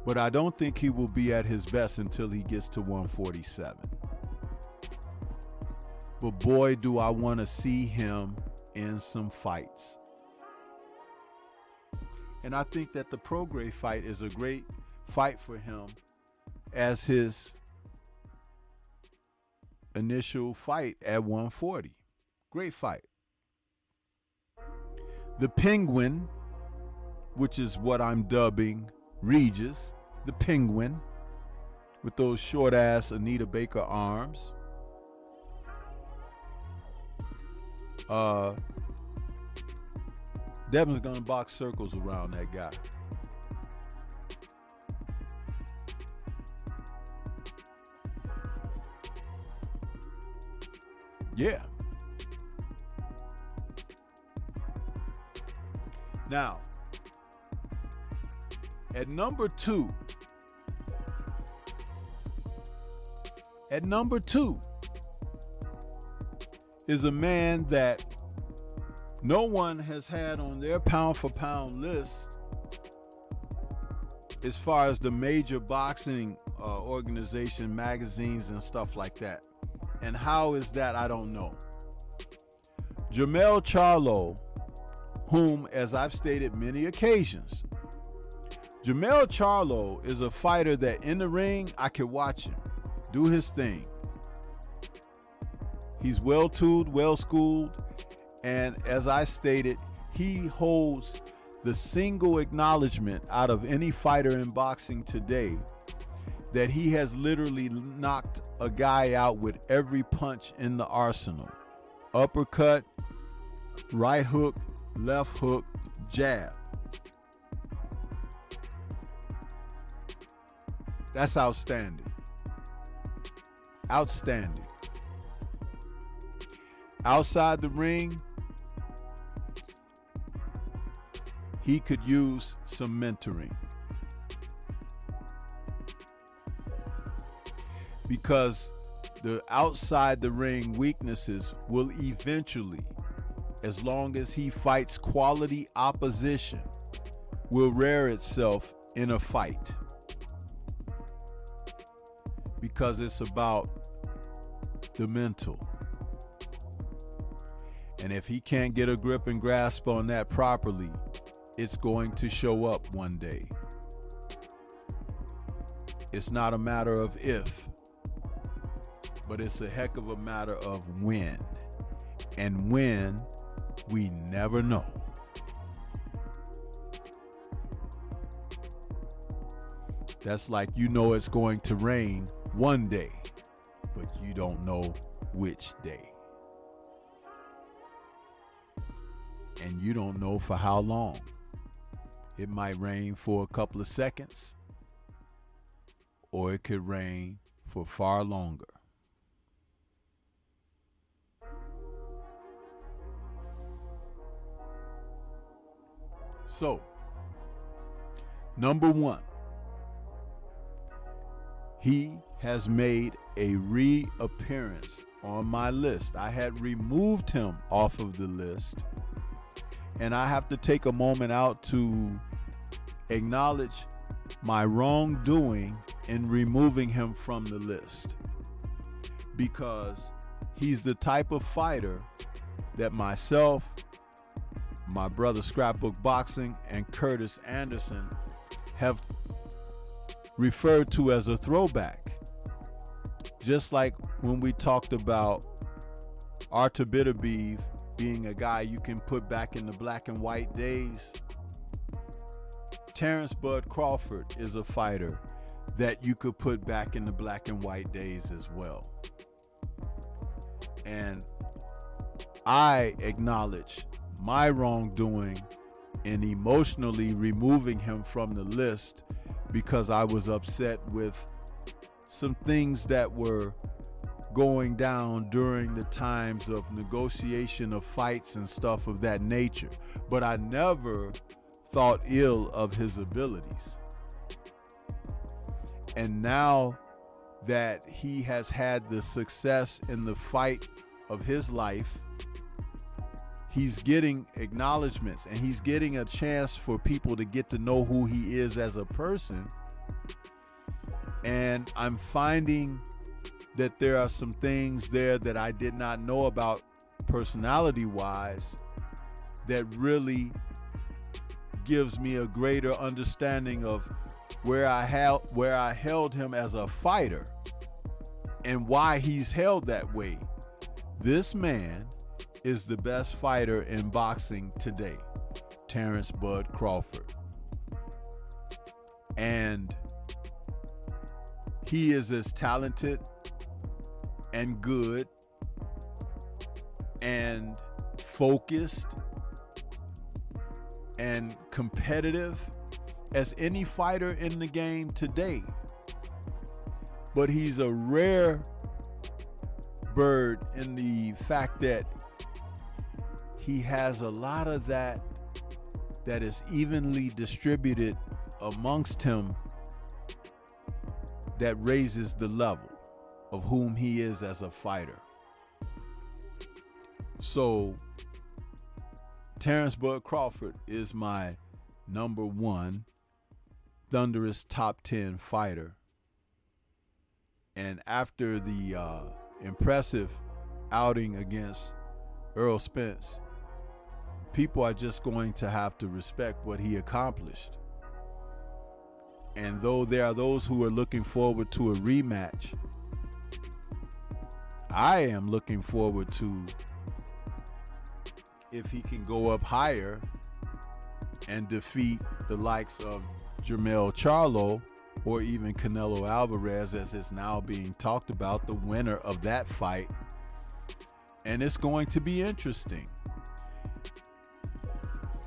But I don't think he will be at his best until he gets to 147. but boy, do I want to see him in some fights. And I think that the Prograis fight is a great fight for him as his initial fight at 140. Great fight. The Penguin, which is what I'm dubbing Regis, the Penguin, with those short ass Anita Baker arms. Devin's gonna box circles around that guy. Yeah. Now, at number two is a man that no one has had on their pound for pound list as far as the major boxing organization, magazines, and stuff like that. And how is that? I don't know. Jermell Charlo, whom, as I've stated many occasions, Jermell Charlo is a fighter that in the ring, I could watch him do his thing. He's well-tooled, well-schooled, and as I stated, he holds the single acknowledgement out of any fighter in boxing today that he has literally knocked a guy out with every punch in the arsenal. Uppercut, right hook, left hook, jab. That's outstanding. Outstanding. Outside the ring, he could use some mentoring. Because the outside the ring weaknesses will eventually, as long as he fights quality opposition, will rear itself in a fight. Because it's about the mental. And if he can't get a grip and grasp on that properly, it's going to show up one day. It's not a matter of if, but it's a heck of a matter of when. And when, we never know. That's like, you know it's going to rain one day, but you don't know which day. And you don't know for how long. It might rain for a couple of seconds, or it could rain for far longer. So, number one, he has made a reappearance on my list. I had removed him off of the list, and I have to take a moment out to acknowledge my wrongdoing in removing him from the list, because he's the type of fighter that myself, my brother Scrapbook Boxing, and Curtis Anderson have referred to as a throwback. Just like when we talked about Artur Beterbiev being a guy you can put back in the black and white days, Terrence Bud Crawford is a fighter that you could put back in the black and white days as well. And I acknowledge my wrongdoing in emotionally removing him from the list, because I was upset with some things that were going down during the times of negotiation of fights and stuff of that nature. But I never thought ill of his abilities. And now that he has had the success in the fight of his life, he's getting acknowledgments, and he's getting a chance for people to get to know who he is as a person. And I'm finding that there are some things there that I did not know about personality-wise that really gives me a greater understanding of where I held him as a fighter and why he's held that way. This man is the best fighter in boxing today, Terrence Bud Crawford. And he is as talented and good and focused and competitive as any fighter in the game today. But he's a rare bird in the fact that he has a lot of that is evenly distributed amongst him, that raises the level of whom he is as a fighter. So Terrence Bud Crawford is my number one thunderous top 10 fighter. And after the impressive outing against Earl Spence, people are just going to have to respect what he accomplished. And though there are those who are looking forward to a rematch, I am looking forward to, if he can go up higher and defeat the likes of Jermell Charlo or even Canelo Alvarez, as is now being talked about, the winner of that fight. And it's going to be interesting.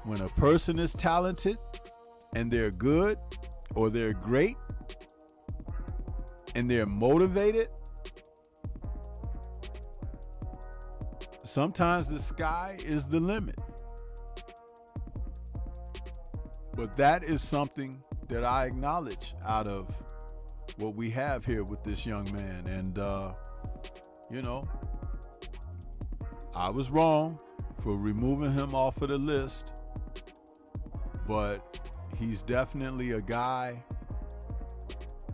When a person is talented and they're good or they're great and they're motivated, sometimes the sky is the limit. But that is something that I acknowledge out of what we have here with this young man. And, I was wrong for removing him off of the list, but he's definitely a guy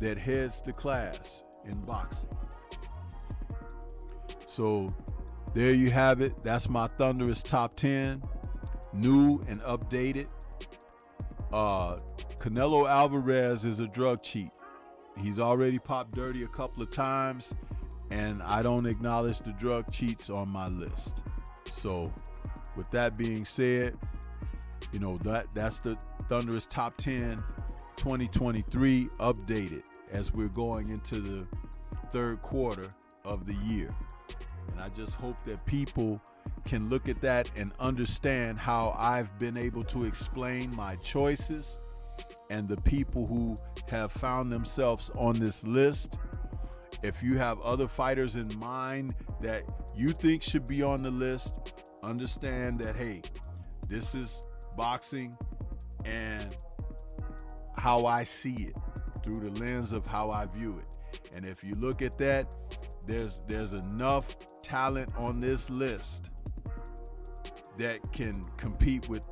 that heads the class in boxing. So there you have it. That's my thunderous top 10, new and updated. Canelo Alvarez is a drug cheat. He's already popped dirty a couple of times, and I don't acknowledge the drug cheats on my list. So with that being said, that's the thunderous top 10 2023 updated as we're going into the third quarter of the year. And I just hope that people can look at that and understand how I've been able to explain my choices and the people who have found themselves on this list. If you have other fighters in mind that you think should be on the list, understand that, hey, this is boxing and how I see it through the lens of how I view it. And if you look at that, there's enough talent on this list that can compete with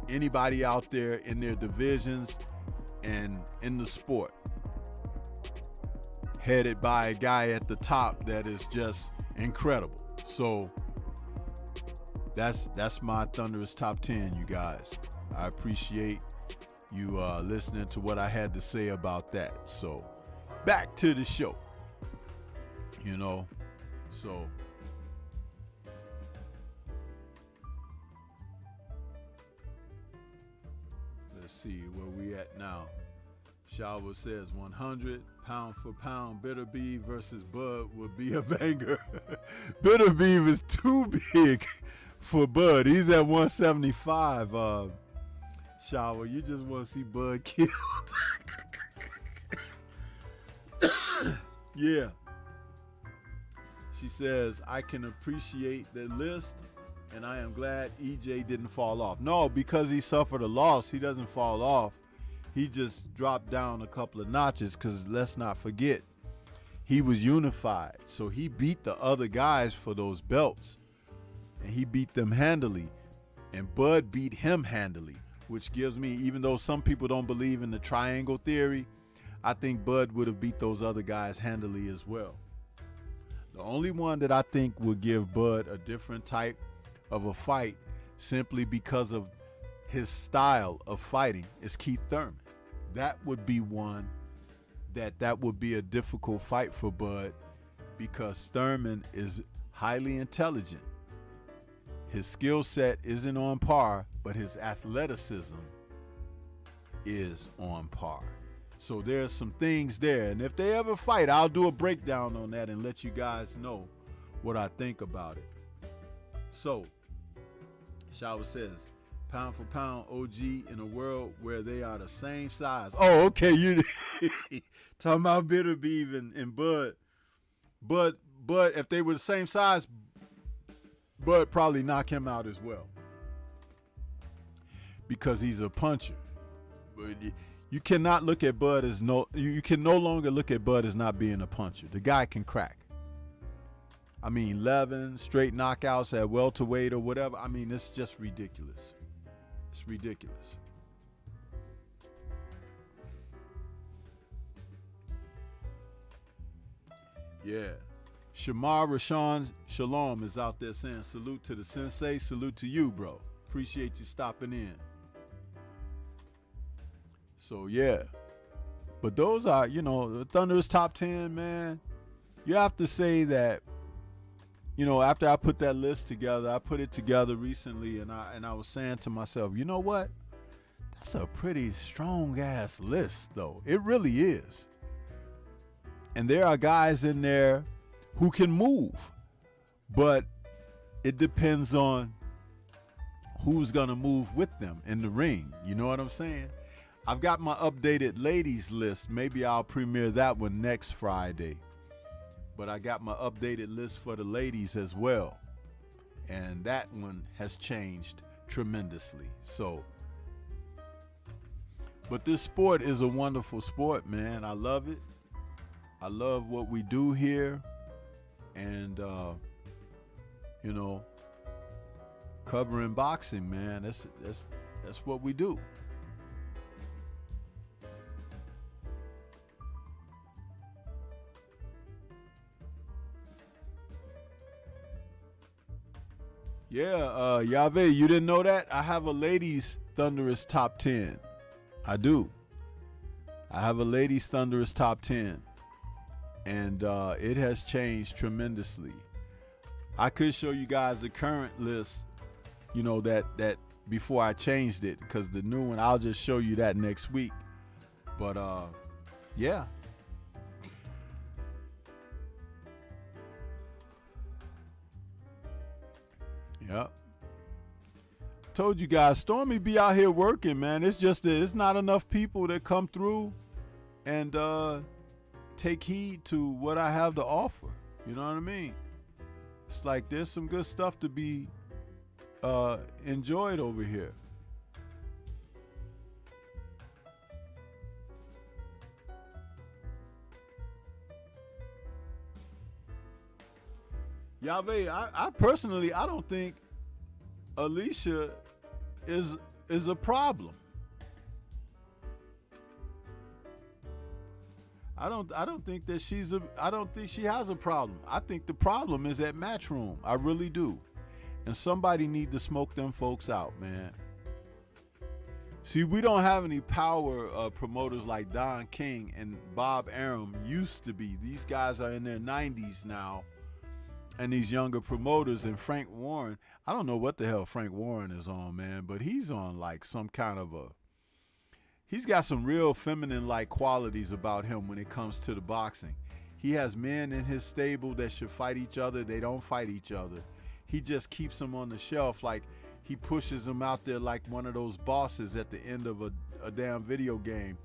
anybody out there in their divisions and in the sport, headed by a guy at the top that is just incredible. So that's my thunderous top 10, you guys. I appreciate you listening to what I had to say about that. So back to the show. So let's see where we at now. Shareable says 100 pound for pound. Bitter Beef versus Bud would be a banger. Bitter Beef is too big for Bud. He's at 175. Shareable, you just want to see Bud killed. Yeah. She says, I can appreciate the list, and I am glad EJ didn't fall off. No, because he suffered a loss, he doesn't fall off. He just dropped down a couple of notches, because let's not forget, he was unified. So he beat the other guys for those belts, and he beat them handily. And Bud beat him handily, which gives me, even though some people don't believe in the triangle theory, I think Bud would have beat those other guys handily as well. The only one that I think will give Bud a different type of a fight simply because of his style of fighting is Keith Thurman. That would be one that would be a difficult fight for Bud because Thurman is highly intelligent. His skill set isn't on par, but his athleticism is on par. So there's some things there. And if they ever fight, I'll do a breakdown on that and let you guys know what I think about it. So, Shower says, pound for pound OG in a world where they are the same size. Oh, okay. You talking about Bitter Beef and Bud. But if they were the same size, Bud probably knock him out as well. Because he's a puncher. But you cannot look at Bud as you can no longer look at Bud as not being a puncher. The guy can crack. I mean, 11 straight knockouts at welterweight or whatever. I mean, it's just ridiculous. It's ridiculous. Yeah. Shamar Rashawn Shalom is out there saying salute to the sensei. Salute to you, bro. Appreciate you stopping in. So, yeah. But those are, the Thunderous top 10, man. You have to say that, after I put that list together, I put it together recently, and I was saying to myself, you know what? That's a pretty strong-ass list, though. It really is. And there are guys in there who can move. But it depends on who's going to move with them in the ring. You know what I'm saying? I've got my updated ladies list. Maybe I'll premiere that one next Friday. But I got my updated list for the ladies as well. And that one has changed tremendously. So, but this sport is a wonderful sport, man. I love it. I love what we do here. And, covering boxing, man. That's what we do. Yeah, Yahweh, you didn't know that? I have a ladies' Thunderous top 10. I do. I have a ladies' Thunderous top 10. And it has changed tremendously. I could show you guys the current list, that before I changed it, because the new one, I'll just show you that next week. But, yeah. Yep. Told you guys, Stormy be out here working, man. It's just that it's not enough people that come through and take heed to what I have to offer. You know what I mean? It's like there's some good stuff to be enjoyed over here. Yahweh, I personally, I don't think Alicia is a problem. I don't think that I don't think she has a problem. I think the problem is at Matchroom. I really do. And somebody need to smoke them folks out, man. See, we don't have any power promoters like Don King and Bob Arum used to be. These guys are in their 90s now. And these younger promoters, and Frank Warren, I don't know what the hell Frank Warren is on, man, but he's on like some kind of he's got some real feminine-like qualities about him when it comes to the boxing. He has men in his stable that should fight each other. They don't fight each other. He just keeps them on the shelf, like he pushes them out there like one of those bosses at the end of a damn video game.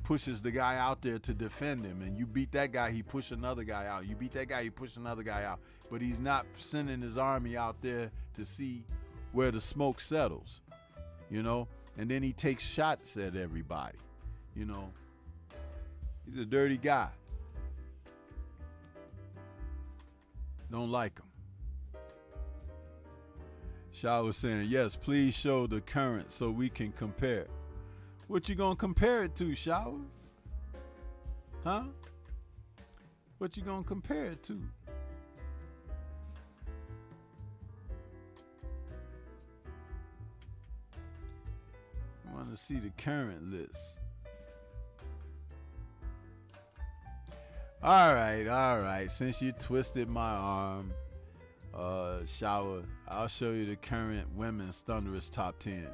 Pushes the guy out there to defend him, and you beat that guy, he push another guy out. You beat that guy, he push another guy out. But he's not sending his army out there to see where the smoke settles, and then he takes shots at everybody. He's a dirty guy. Don't like him. Shah was saying, yes, please show the current so we can compare. What you gonna compare it to, Shower? Huh? What you gonna compare it to? want to see the current list. All right. Since you twisted my arm, Shower, I'll show you the current women's Thunderous Top 10.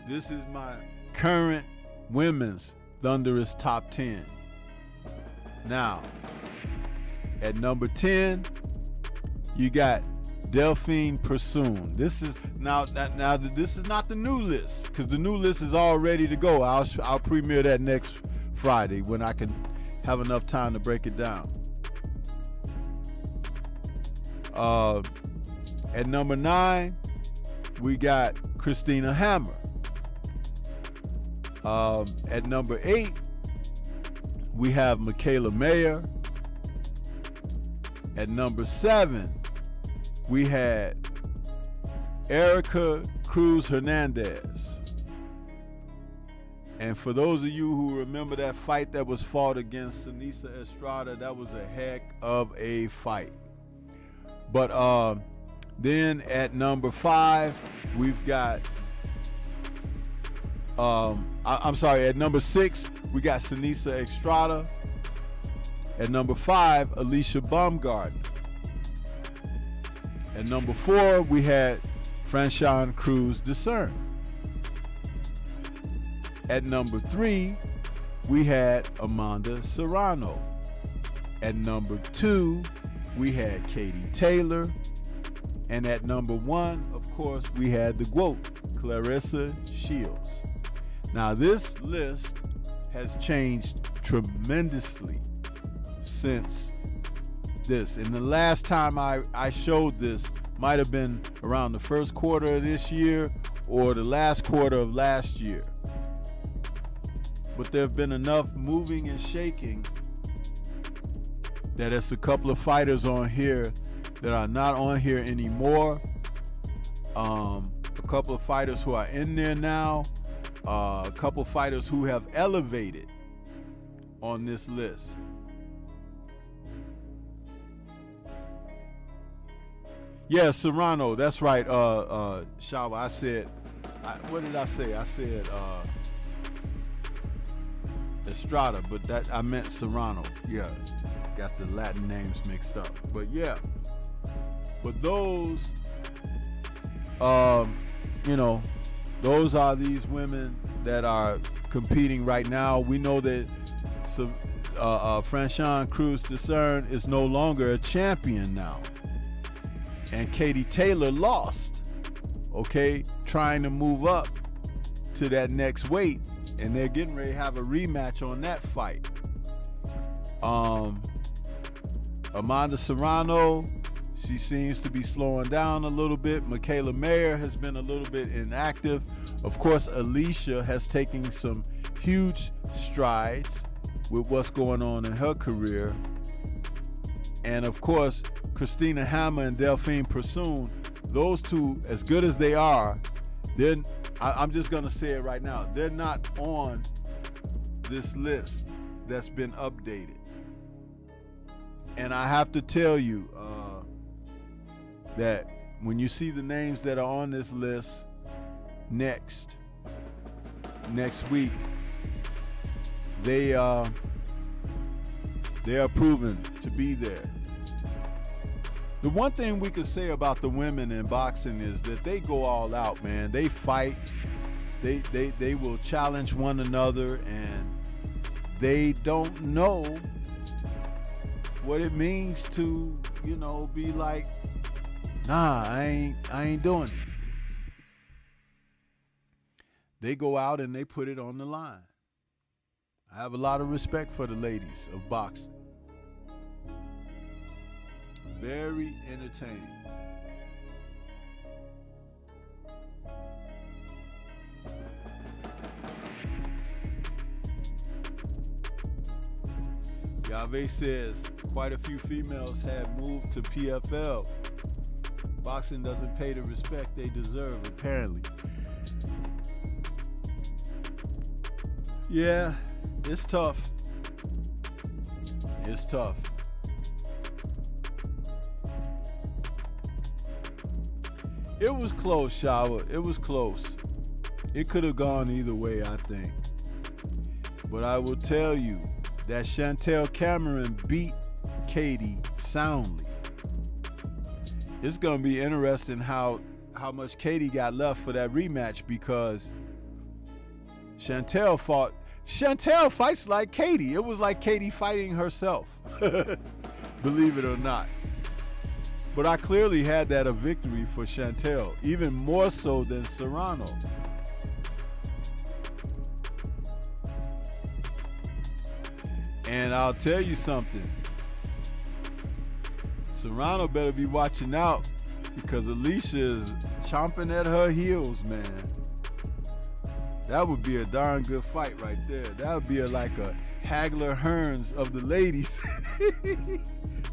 This is my current women's Thunderous Top 10. Now, at number 10, you got Delphine Persoon. This is now this is not the new list, because the new list is all ready to go. I'll premiere that next Friday when I can have enough time to break it down. At number 9, we got Christina Hammer. At number 8, we have Michaela Mayer. At number 7, we had Erica Cruz Hernandez. And for those of you who remember that fight that was fought against Sinisa Estrada, that was a heck of a fight. But then at number 5, we've got at number 6, we got Sinisa Estrada. At number 5, Alicia Baumgartner. At number 4, we had Franchon Cruz Discern. At number 3, we had Amanda Serrano. At number 2, we had Katie Taylor. And at number 1, of course, we had the GOAT, Clarissa Shields. Now, this list has changed tremendously since this. And the last time I showed this might have been around the first quarter of this year or the last quarter of last year. But there have been enough moving and shaking that it's a couple of fighters on here that are not on here anymore. A couple of fighters who are in there now. A couple of fighters who have elevated on this list. Yeah, Serrano, that's right. Shawa, I said, what did I say? I said Estrada, but that I meant Serrano. Yeah, got the Latin names mixed up. But yeah, but those, those are these women that are competing right now. We know that Franchon Cruz Discern is no longer a champion now. And Katie Taylor lost, trying to move up to that next weight. And they're getting ready to have a rematch on that fight. Amanda Serrano, she seems to be slowing down a little bit. Michaela Mayer has been a little bit inactive. Of course, Alicia has taken some huge strides with what's going on in her career. And of course, Christina Hammer and Delphine Persoon, those two, as good as they are, I'm just going to say it right now, they're not on this list that's been updated. And I have to tell you that when you see the names that are on this list next week, they are proven to be there. The one thing we could say about the women in boxing is that they go all out, man. They fight. They will challenge one another, and they don't know what it means to, be like, nah, I ain't doing it. They go out and they put it on the line. I have a lot of respect for the ladies of boxing. Very entertaining. Yave says quite a few females have moved to PFL. Boxing doesn't pay the respect they deserve, apparently. Yeah, it's tough. It's tough. It was close, Shower. It was close. It could have gone either way, I think. But I will tell you that Chantel Cameron beat Katie soundly. It's going to be interesting how much Katie got left for that rematch, because Chantel fights like Katie. It was like Katie fighting herself. Believe it or not. But I clearly had that a victory for Chantel, even more so than Serrano. And I'll tell you something. Serrano better be watching out, because Alicia is chomping at her heels, man. That would be a darn good fight right there. That would be like a Hagler Hearns of the ladies.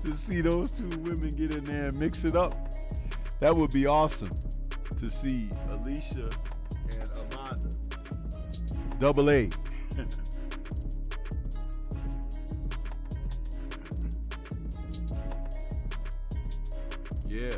To see those two women get in there and mix it up. That would be awesome to see Alicia and Amanda. Double A. Yeah.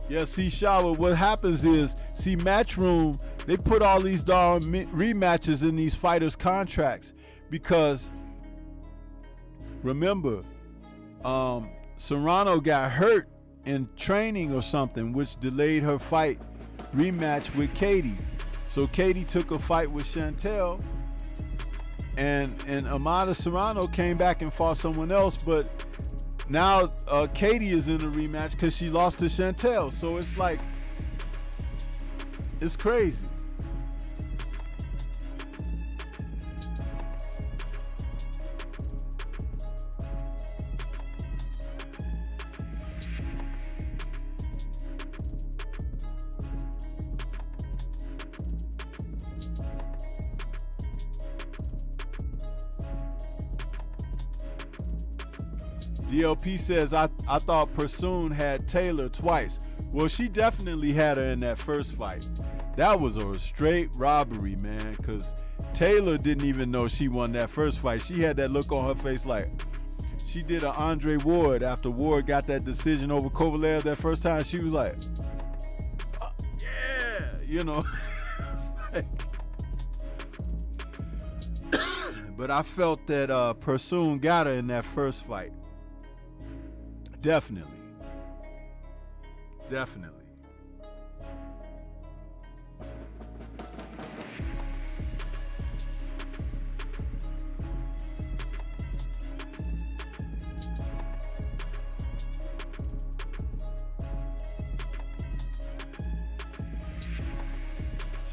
Yeah, see, Shower, what happens is, see, Matchroom, they put all these darn rematches in these fighters' contracts, because remember, Serrano got hurt in training or something, which delayed her fight rematch with Katie. So Katie took a fight with Chantel, and Amanda Serrano came back and fought someone else, but now Katie is in the rematch because she lost to Chantel. So it's like, it's crazy. DLP says, I thought Pursoon had Taylor twice. Well, she definitely had her in that first fight. That was a straight robbery, man, because Taylor didn't even know she won that first fight. She had that look on her face like she did an Andre Ward after Ward got that decision over Kovalev that first time. She was like, yeah, you know. But I felt that Pursoon got her in that first fight. Definitely.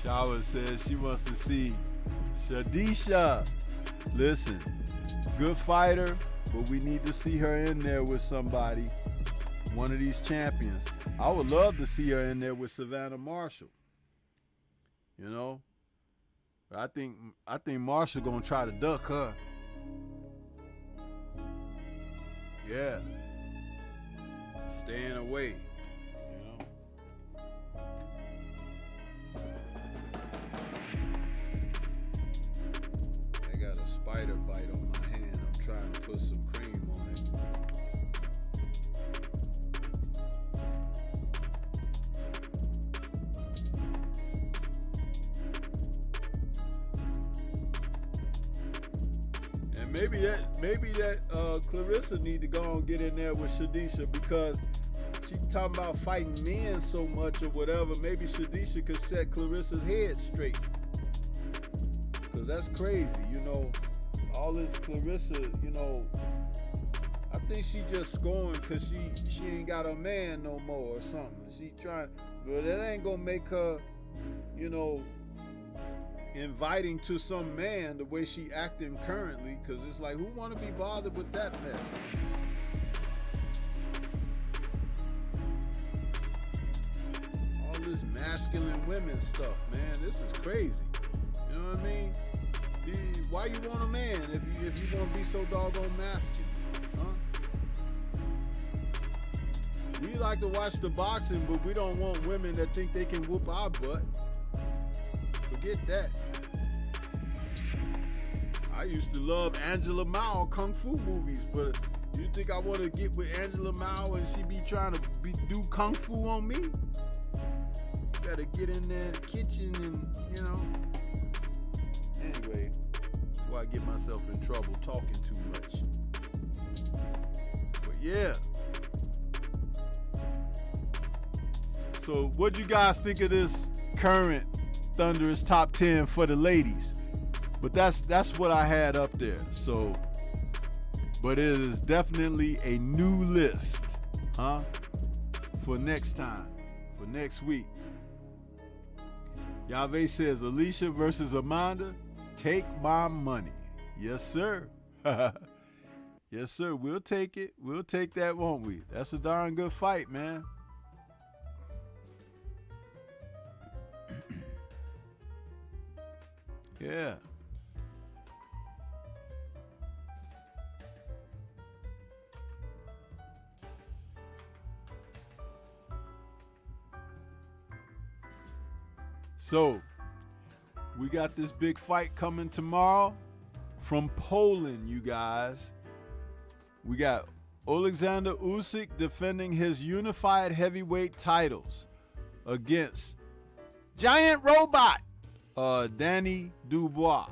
Shower says she wants to see Shadisha. Listen, good fighter, but we need to see her in there with somebody, one of these champions. I would love to see her in there with Savannah Marshall. You know, I think Marshall gonna try to duck her. Yeah, staying away. You know. I got a spider bite on my hand. I'm trying to put some cream on it. And maybe that Clarissa need to go and get in there with Shadisha, because she's talking about fighting men so much or whatever. Maybe Shadisha could set Clarissa's head straight, because that's crazy, you know. All this Clarissa, you know, I think she just scoring because she ain't got a man no more or something. She trying, but that ain't gonna make her, you know, inviting to some man the way she acting currently, because it's like, who want to be bothered with that mess? All this masculine women stuff, man, this is crazy. You know what I mean? Why you want a man if you want to be so doggone masculine, huh? We like to watch the boxing, but we don't want women that think they can whoop our butt. Forget that. used to love Angela Mao kung fu movies, but you think I want to get with Angela Mao and she be trying to do kung fu on me? Gotta get in there in the kitchen and, you know. Anyway, before I get myself in trouble talking too much. But yeah. So what you guys think of this current Thunderous top 10 for the ladies? But that's what I had up there. So, but it is definitely a new list, huh? For next time, for next week. Yahweh says, Alicia versus Amanda, take my money. Yes, sir. Yes, sir. We'll take it. We'll take that, won't we? That's a darn good fight, man. Yeah. So, we got this big fight coming tomorrow from Poland, you guys. We got Alexander Usyk defending his unified heavyweight titles against Giant Robot, Danny Dubois.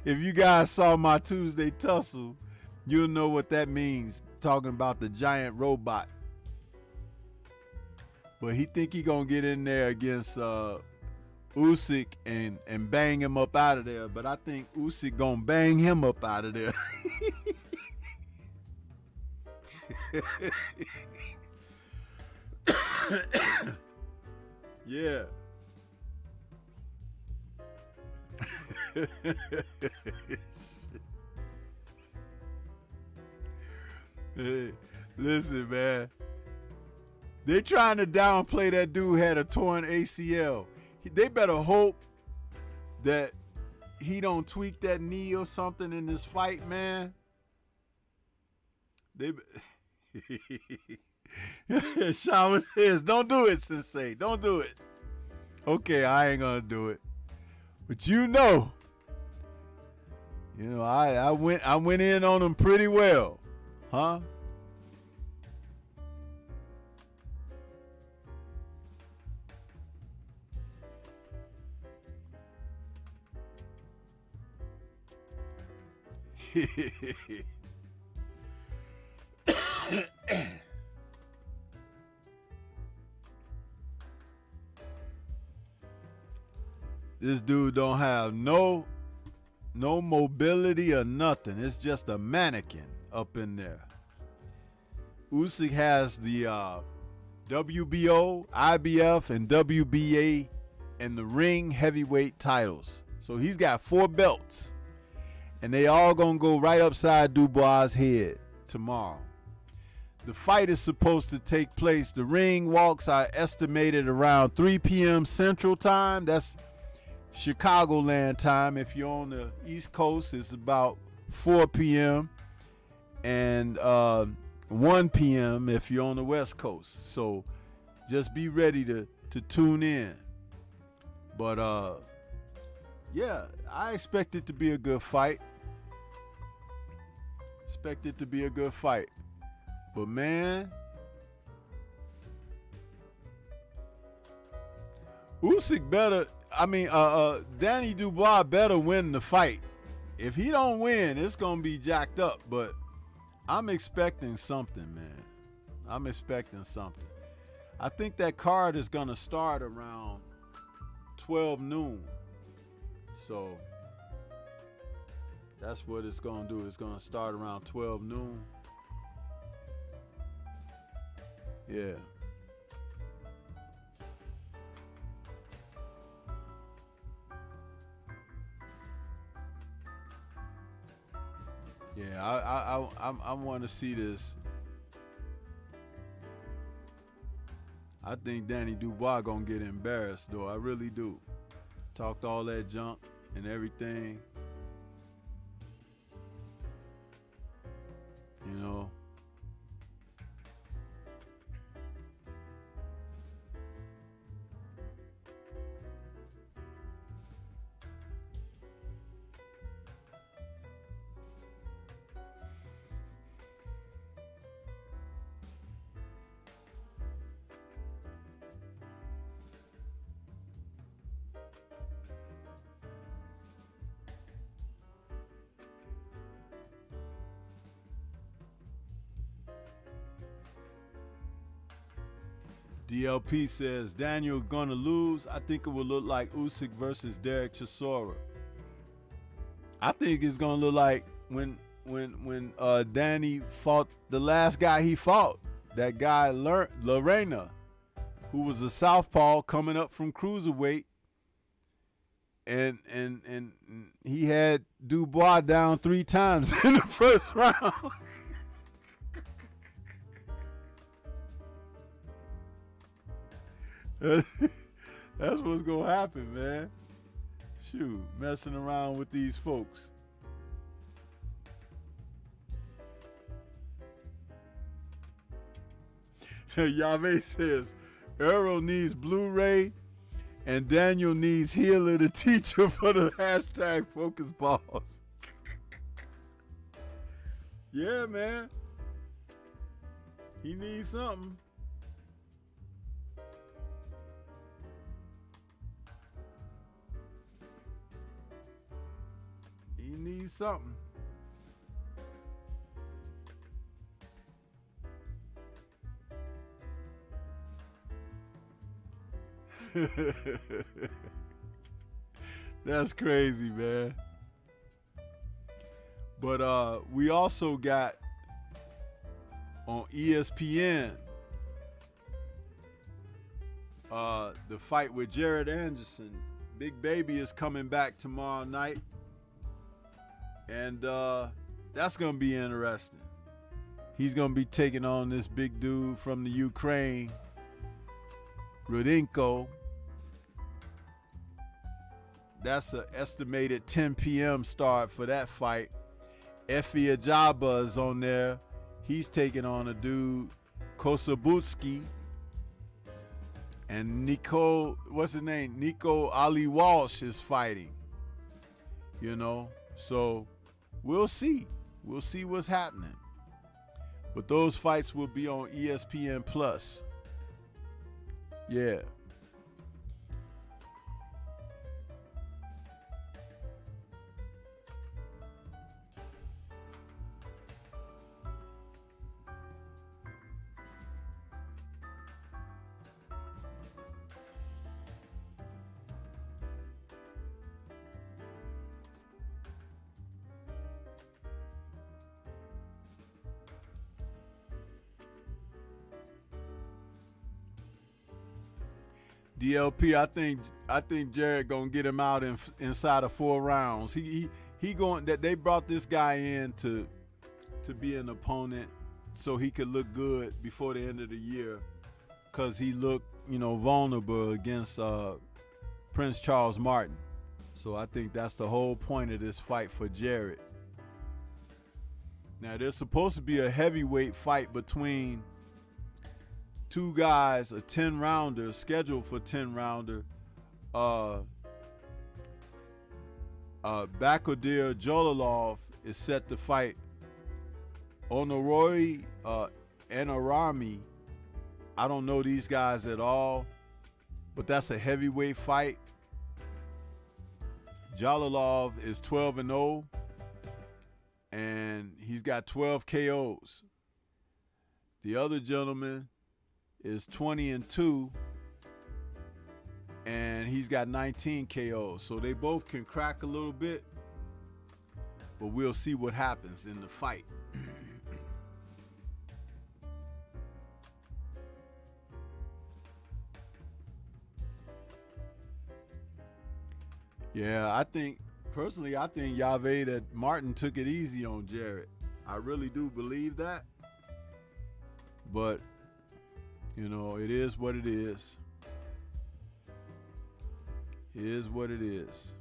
If you guys saw my Tuesday tussle, you'll know what that means, talking about the Giant Robot. But he think he gonna get in there against Usyk and bang him up out of there. But I think Usyk gonna bang him up out of there. Yeah. Hey, listen, man. They trying to downplay that dude had a torn ACL. They better hope that he don't tweak that knee or something in this fight, man. Shawa says, don't do it, Sensei. Don't do it. Okay, I ain't gonna do it. But you know, I went in on him pretty well, huh? This dude don't have no mobility or nothing. It's just a mannequin up in there. Usyk has the WBO, IBF, and WBA and the ring heavyweight titles. So he's got 4 belts. And they all gonna go right upside Dubois' head tomorrow. The fight is supposed to take place. The ring walks are estimated around 3 p.m. Central Time. That's Chicagoland time. If you're on the East Coast, it's about 4 p.m. and 1 p.m. if you're on the West Coast. So just be ready to tune in. But yeah, I expect it to be a good fight. But man, Usyk better, Danny Dubois better win the fight. If he don't win, it's going to be jacked up. But I'm expecting something, man. I'm expecting something. I think that card is going to start around 12 noon. So that's what it's going to do. It's going to start around 12 noon. Yeah. Yeah, I want to see this. I think Danny Dubois gonna get embarrassed, though. I really do. Talked all that junk and everything. You know. DLP says Daniel gonna lose. I think it will look like Usyk versus Derek Chisora. I think it's gonna look like when Danny fought the last guy he fought, that guy Lorena, who was a southpaw coming up from cruiserweight, and he had Dubois down 3 times in the first round. That's what's gonna happen, man. Shoot, messing around with these folks. Yahweh says Earl needs Blu-ray and Daniel needs Healer the teacher for the hashtag focus balls. Yeah, man. He needs something. He needs something. That's crazy, man. But we also got on ESPN the fight with Jared Anderson. Big Baby is coming back tomorrow night. And that's going to be interesting. He's going to be taking on this big dude from the Ukraine, Rudenko. That's an estimated 10 p.m. start for that fight. Efe Ajagba is on there. He's taking on a dude, Kosabutsky. And Nico Ali Walsh is fighting. You know, so we'll see. We'll see what's happening. But those fights will be on ESPN Plus. Yeah. DLP, I think Jared gonna get him out inside of 4 rounds. He going that they brought this guy in to be an opponent so he could look good before the end of the year, cause he looked, vulnerable against Prince Charles Martin. So I think that's the whole point of this fight for Jared. Now there's supposed to be a heavyweight fight between 2 guys, a 10-rounder, scheduled for 10-rounder. Bakodir Jolalov is set to fight Honoroi Anarami. I don't know these guys at all, but that's a heavyweight fight. Jolalov is 12-0, and he's got 12 KOs. The other gentleman is 20-2, and he's got 19 KOs. So they both can crack a little bit, but we'll see what happens in the fight. Yeah, I think Yahweh that Martin took it easy on Jared. I really do believe that. But it is what it is. It is what it is.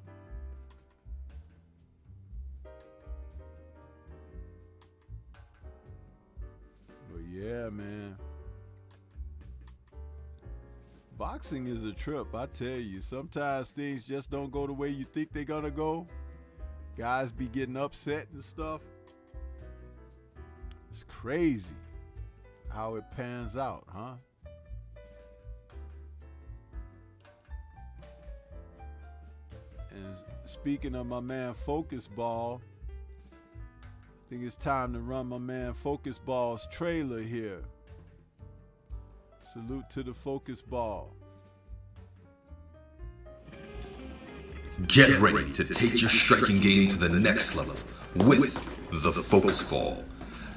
But yeah, man. Boxing is a trip, I tell you. Sometimes things just don't go the way you think they're gonna go. Guys be getting upset and stuff. It's crazy how it pans out, huh? And speaking of my man Focus Ball, I think it's time to run my man Focus Ball's trailer here. Salute to the focus ball. Get ready to take your striking game to the next level with the focus ball.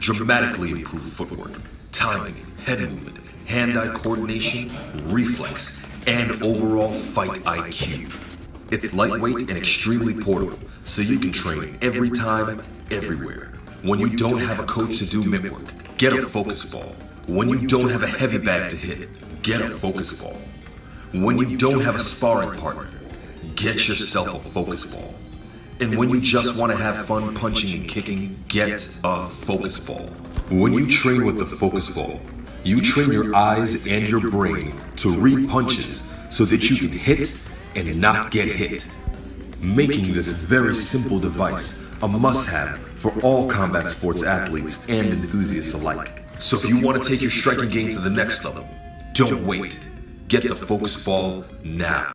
Dramatically improved footwork, timing, head movement, hand-eye coordination, reflex, and overall fight IQ. It's lightweight and extremely portable, so you can train every time, everywhere. When you don't have a coach to do mitt work, get a focus ball. When you don't have a heavy bag to hit, get a focus ball. When you don't have a sparring partner, get yourself a focus ball. And when you just want to have fun punching and kicking, get a focus ball. When you train with the focus ball, you train your eyes and your brain to read punches so that you can hit and not get hit, making this very simple device a must-have for all combat sports athletes and enthusiasts alike. So if you want to take your striking game to the next level, don't wait. Get the focus ball now.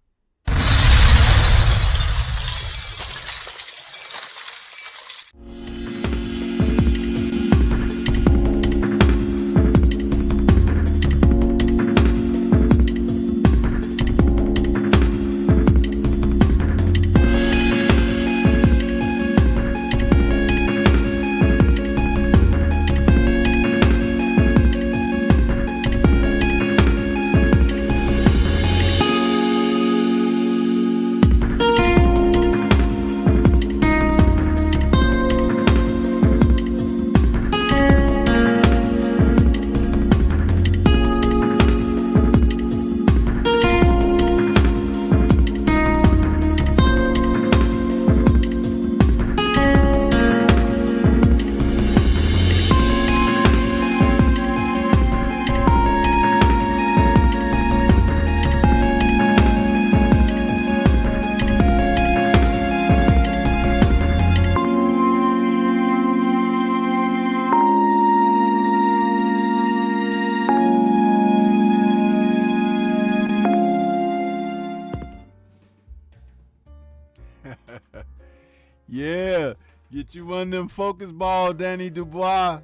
Yeah, get you one of them focus ball, Danny Dubois.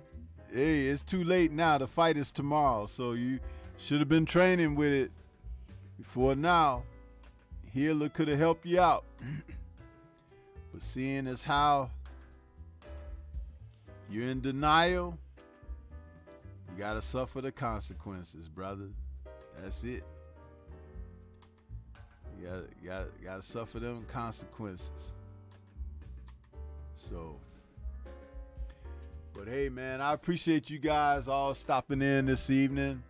Hey, it's too late now. The fight is tomorrow, so you should have been training with it before now. Healer could have helped you out. But seeing as how you're in denial, you got to suffer the consequences, brother. That's it. You got to suffer them consequences. So, but hey, man, I appreciate you guys all stopping in this evening.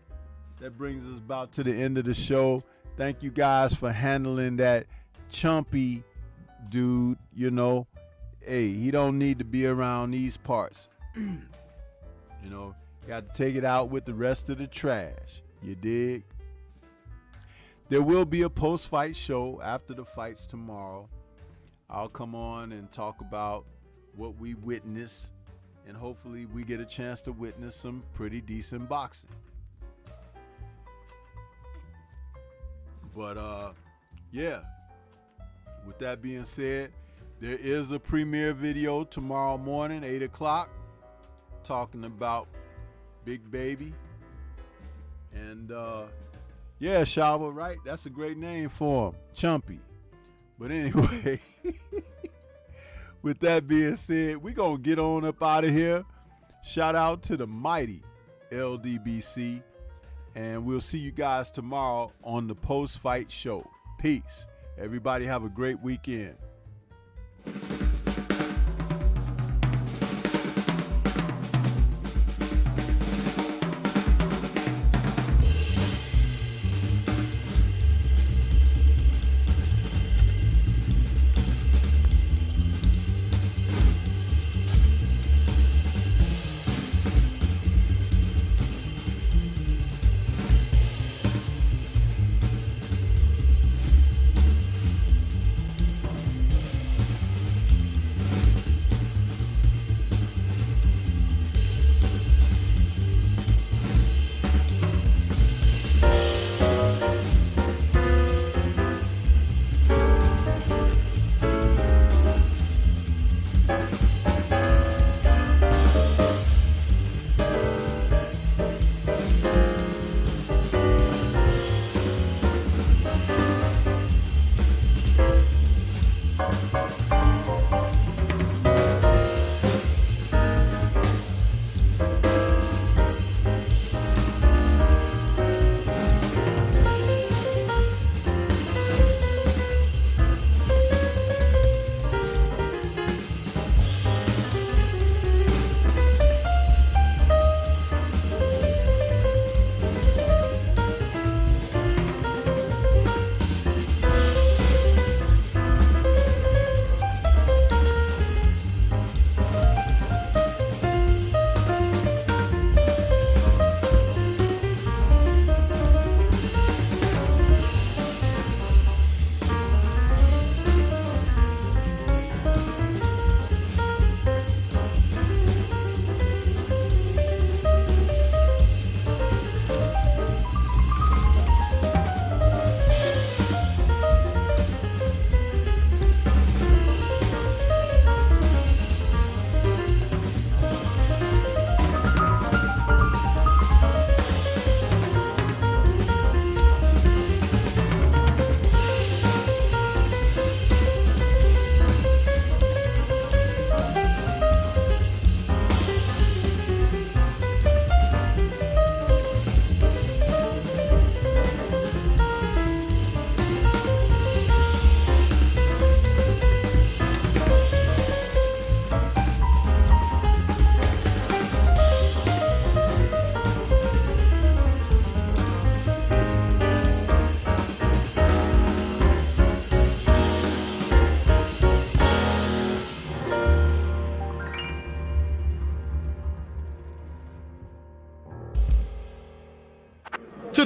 That brings us about to the end of the show. Thank you guys for handling that chumpy dude. You know, hey, he don't need to be around these parts. You know, got to take it out with the rest of the trash. You dig? There will be a post-fight show after the fights tomorrow. I'll come on and talk about what we witnessed, and hopefully we get a chance to witness some pretty decent boxing. But yeah, with that being said, there is a premiere video tomorrow morning, 8 o'clock, talking about Big Baby. And yeah, Shaba, right? That's a great name for him, Chumpy. But anyway, with that being said, we're going to get on up out of here. Shout out to the mighty LDBC. And we'll see you guys tomorrow on the post-fight show. Peace. Everybody have a great weekend.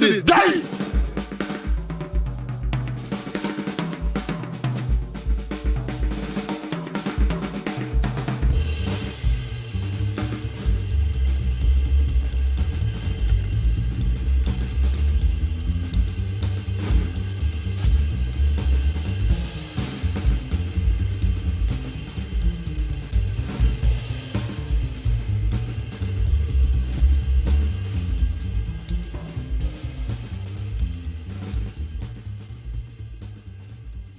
to this day.